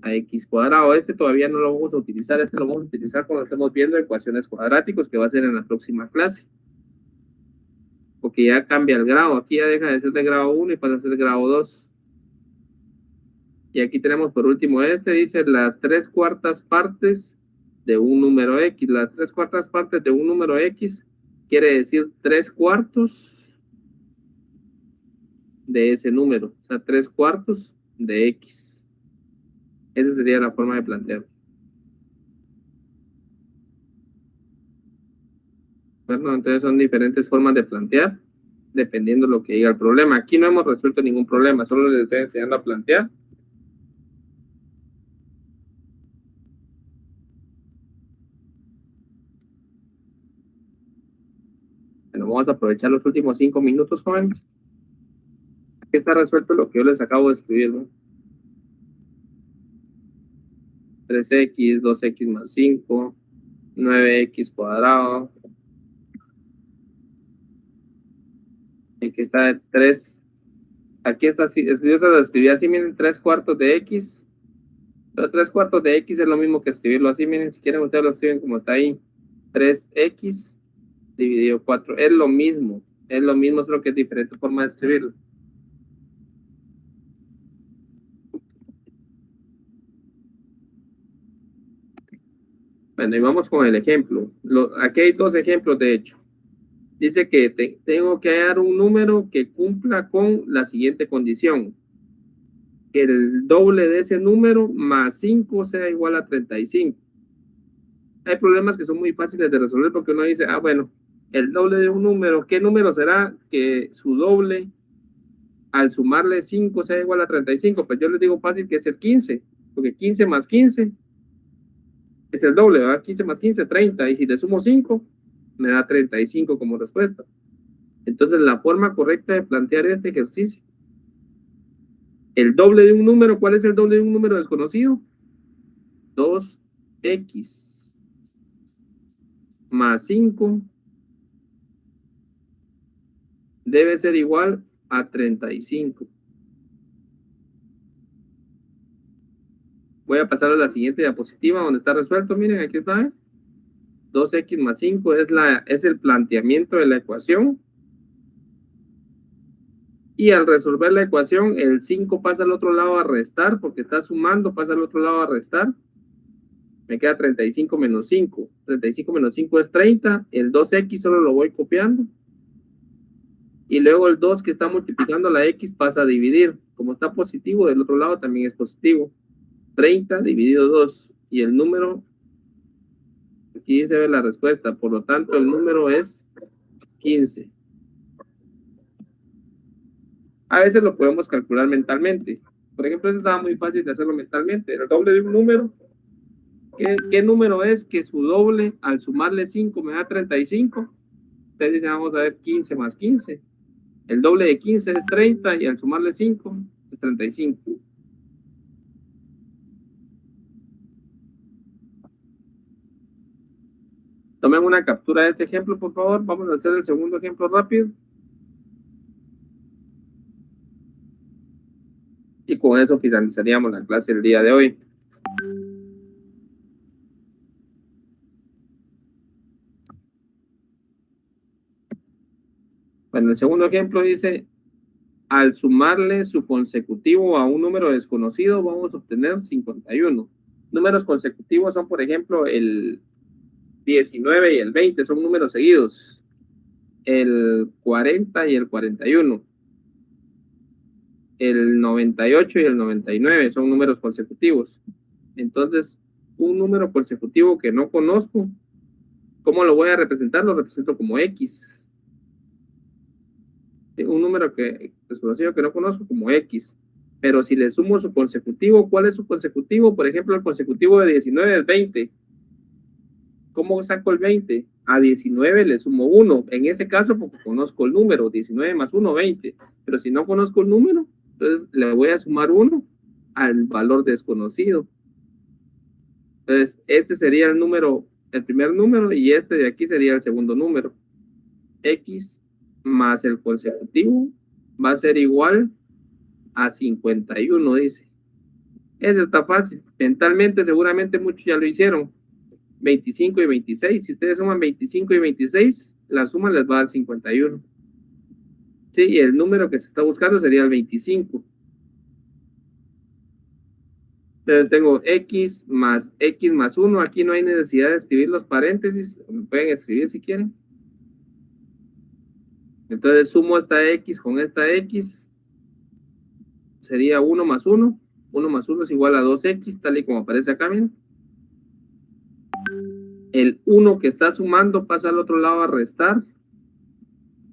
a X cuadrado. Este todavía no lo vamos a utilizar, este lo vamos a utilizar cuando estemos viendo ecuaciones cuadráticas, que va a ser en la próxima clase. Porque ya cambia el grado, aquí ya deja de ser de grado 1 y pasa a ser de grado 2. Y aquí tenemos por último este, dice las 3/4 partes de un número X. Las 3/4 partes de un número X quiere decir 3/4 de ese número, o sea, 3/4 de X. Esa sería la forma de plantearlo. Bueno, entonces son diferentes formas de plantear, dependiendo de lo que diga el problema. Aquí no hemos resuelto ningún problema, solo les estoy enseñando a plantear. Bueno, vamos a aprovechar los últimos 5 minutos, jóvenes. Aquí está resuelto lo que yo les acabo de escribir, ¿no? 3X, 2X más 5, 9X cuadrado. Aquí está 3. Aquí está, yo se lo escribí así, miren, 3/4 de X. Pero 3/4 de X es lo mismo que escribirlo así, miren, si quieren ustedes lo escriben como está ahí. 3X dividido 4. Es lo mismo, solo que es diferente forma de escribirlo. Bueno, y vamos con el ejemplo. Aquí hay 2 ejemplos, de hecho. Dice que tengo que hallar un número que cumpla con la siguiente condición. Que el doble de ese número más 5 sea igual a 35. Hay problemas que son muy fáciles de resolver porque uno dice, bueno, el doble de un número, ¿qué número será que su doble al sumarle 5 sea igual a 35? Pues yo les digo fácil que es el 15, porque 15 más 15 es el doble, ¿verdad? 15 más 15, 30, y si le sumo 5, me da 35 como respuesta. Entonces, la forma correcta de plantear este ejercicio, el doble de un número, ¿cuál es el doble de un número desconocido? 2X más 5 debe ser igual a 35. Voy a pasar a la siguiente diapositiva donde está resuelto. Miren, aquí está, ¿eh? 2X más 5 es el planteamiento de la ecuación. Y al resolver la ecuación, el 5 pasa al otro lado a restar, porque está sumando, pasa al otro lado a restar. Me queda 35 menos 5. 35 menos 5 es 30. El 2X solo lo voy copiando. Y luego el 2 que está multiplicando la X pasa a dividir. Como está positivo, del otro lado también es positivo. 30 dividido 2. Y el número, aquí se ve la respuesta. Por lo tanto, el número es 15. A veces lo podemos calcular mentalmente. Por ejemplo, eso estaba muy fácil de hacerlo mentalmente. El doble de un número. ¿Qué número es que su doble al sumarle 5 me da 35? ustedes dicen, vamos a ver 15 más 15. El doble de 15 es 30 y al sumarle 5 es 35. Tomen una captura de este ejemplo, por favor. Vamos a hacer el segundo ejemplo rápido. Y con eso finalizaríamos la clase el día de hoy. Bueno, el segundo ejemplo dice, al sumarle su consecutivo a un número desconocido, vamos a obtener 51. Números consecutivos son, por ejemplo, el 19 y el 20, son números seguidos. El 40 y el 41. El 98 y el 99 son números consecutivos. Entonces, un número consecutivo que no conozco, ¿cómo lo voy a representar? Lo represento como X. Un número desconocido que no conozco como X. Pero si le sumo su consecutivo, ¿cuál es su consecutivo? Por ejemplo, el consecutivo de 19 es 20. ¿Cómo saco el 20? A 19 le sumo 1. En ese caso, porque conozco el número, 19 más 1, 20. Pero si no conozco el número, entonces le voy a sumar 1 al valor desconocido. Entonces, este sería el número, el primer número, y este de aquí sería el segundo número. X más el consecutivo va a ser igual a 51, dice. Eso está fácil. Mentalmente seguramente muchos ya lo hicieron. 25 y 26. Si ustedes suman 25 y 26, la suma les va a dar 51. Sí, y el número que se está buscando sería el 25. Entonces tengo X más 1. Aquí no hay necesidad de escribir los paréntesis. Me pueden escribir si quieren. Entonces sumo esta X con esta X. Sería 1 más 1. 1 más 1 es igual a 2X, tal y como aparece acá, miren. El 1 que está sumando pasa al otro lado a restar.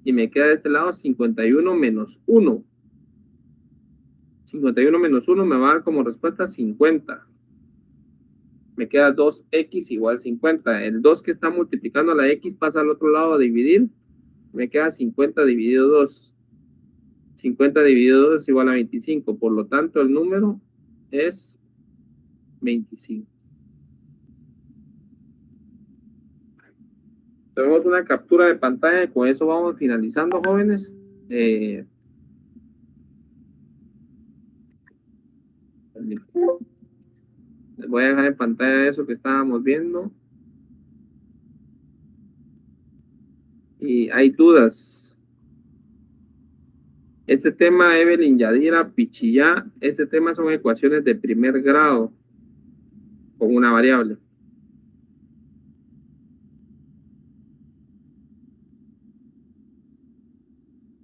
Y me queda de este lado 51 menos 1. 51 menos 1 me va a dar como respuesta 50. Me queda 2X igual 50. El 2 que está multiplicando a la X pasa al otro lado a dividir. Me queda 50 dividido 2. 50 dividido 2 es igual a 25. Por lo tanto, el número es 25. Tenemos una captura de pantalla y con eso vamos finalizando, jóvenes. Les voy a dejar en pantalla eso que estábamos viendo. Y hay dudas. Este tema, Evelyn, Yadira, Pichillá, este tema son ecuaciones de primer grado con una variable.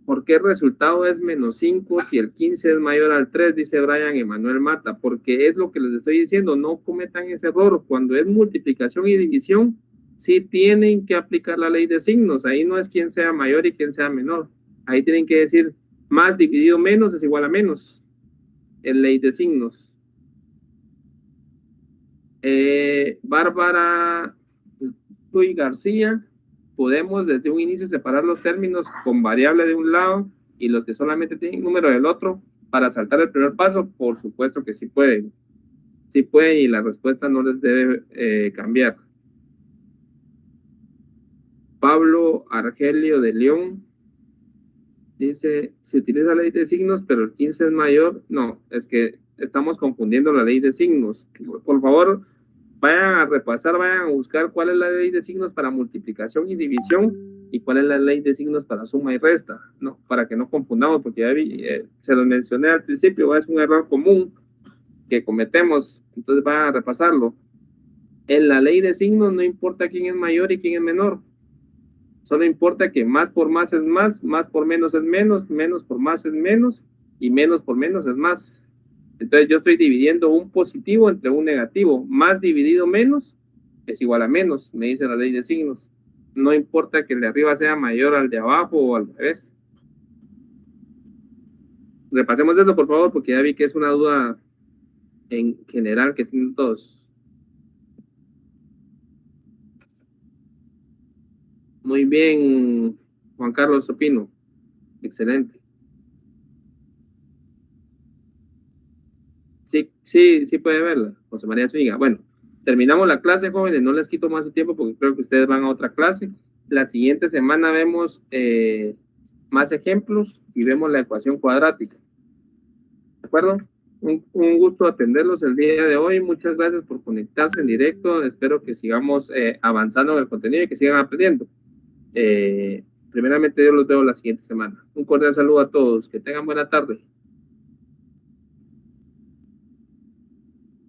¿Por qué el resultado es menos 5 si el 15 es mayor al 3? Dice Brian Emanuel Mata. Porque es lo que les estoy diciendo, no cometan ese error. Cuando es multiplicación y división, sí tienen que aplicar la ley de signos. Ahí no es quién sea mayor y quién sea menor. Ahí tienen que decir más dividido menos es igual a menos. En ley de signos. Bárbara Luis García. Podemos desde un inicio separar los términos con variable de un lado y los que solamente tienen número del otro para saltar el primer paso. Por supuesto que sí pueden. Sí pueden y la respuesta no les debe cambiar. Pablo Argelio de León dice, se utiliza la ley de signos, pero el 15 es mayor. No, es que estamos confundiendo la ley de signos. Por favor, vayan a repasar, vayan a buscar cuál es la ley de signos para multiplicación y división y cuál es la ley de signos para suma y resta, ¿no? Para que no confundamos, porque ya se los mencioné al principio, es un error común que cometemos, entonces vayan a repasarlo. En la ley de signos no importa quién es mayor y quién es menor, solo importa que más por más es más por menos es menos, menos por más es menos y menos por menos es más. Entonces yo estoy dividiendo un positivo entre un negativo. Más dividido menos es igual a menos, me dice la ley de signos. No importa que el de arriba sea mayor al de abajo o al revés. Repasemos eso, por favor, porque ya vi que es una duda en general que tienen todos. Muy bien, Juan Carlos Opino. Excelente. Sí, sí, sí puede verla, José María Zúñiga. Bueno, terminamos la clase, jóvenes, no les quito más su tiempo porque creo que ustedes van a otra clase. La siguiente semana vemos más ejemplos y vemos la ecuación cuadrática. ¿De acuerdo? Un gusto atenderlos el día de hoy. Muchas gracias por conectarse en directo. Espero que sigamos avanzando en el contenido y que sigan aprendiendo. Primeramente, yo los veo la siguiente semana. Un cordial saludo a todos. Que tengan buena tarde.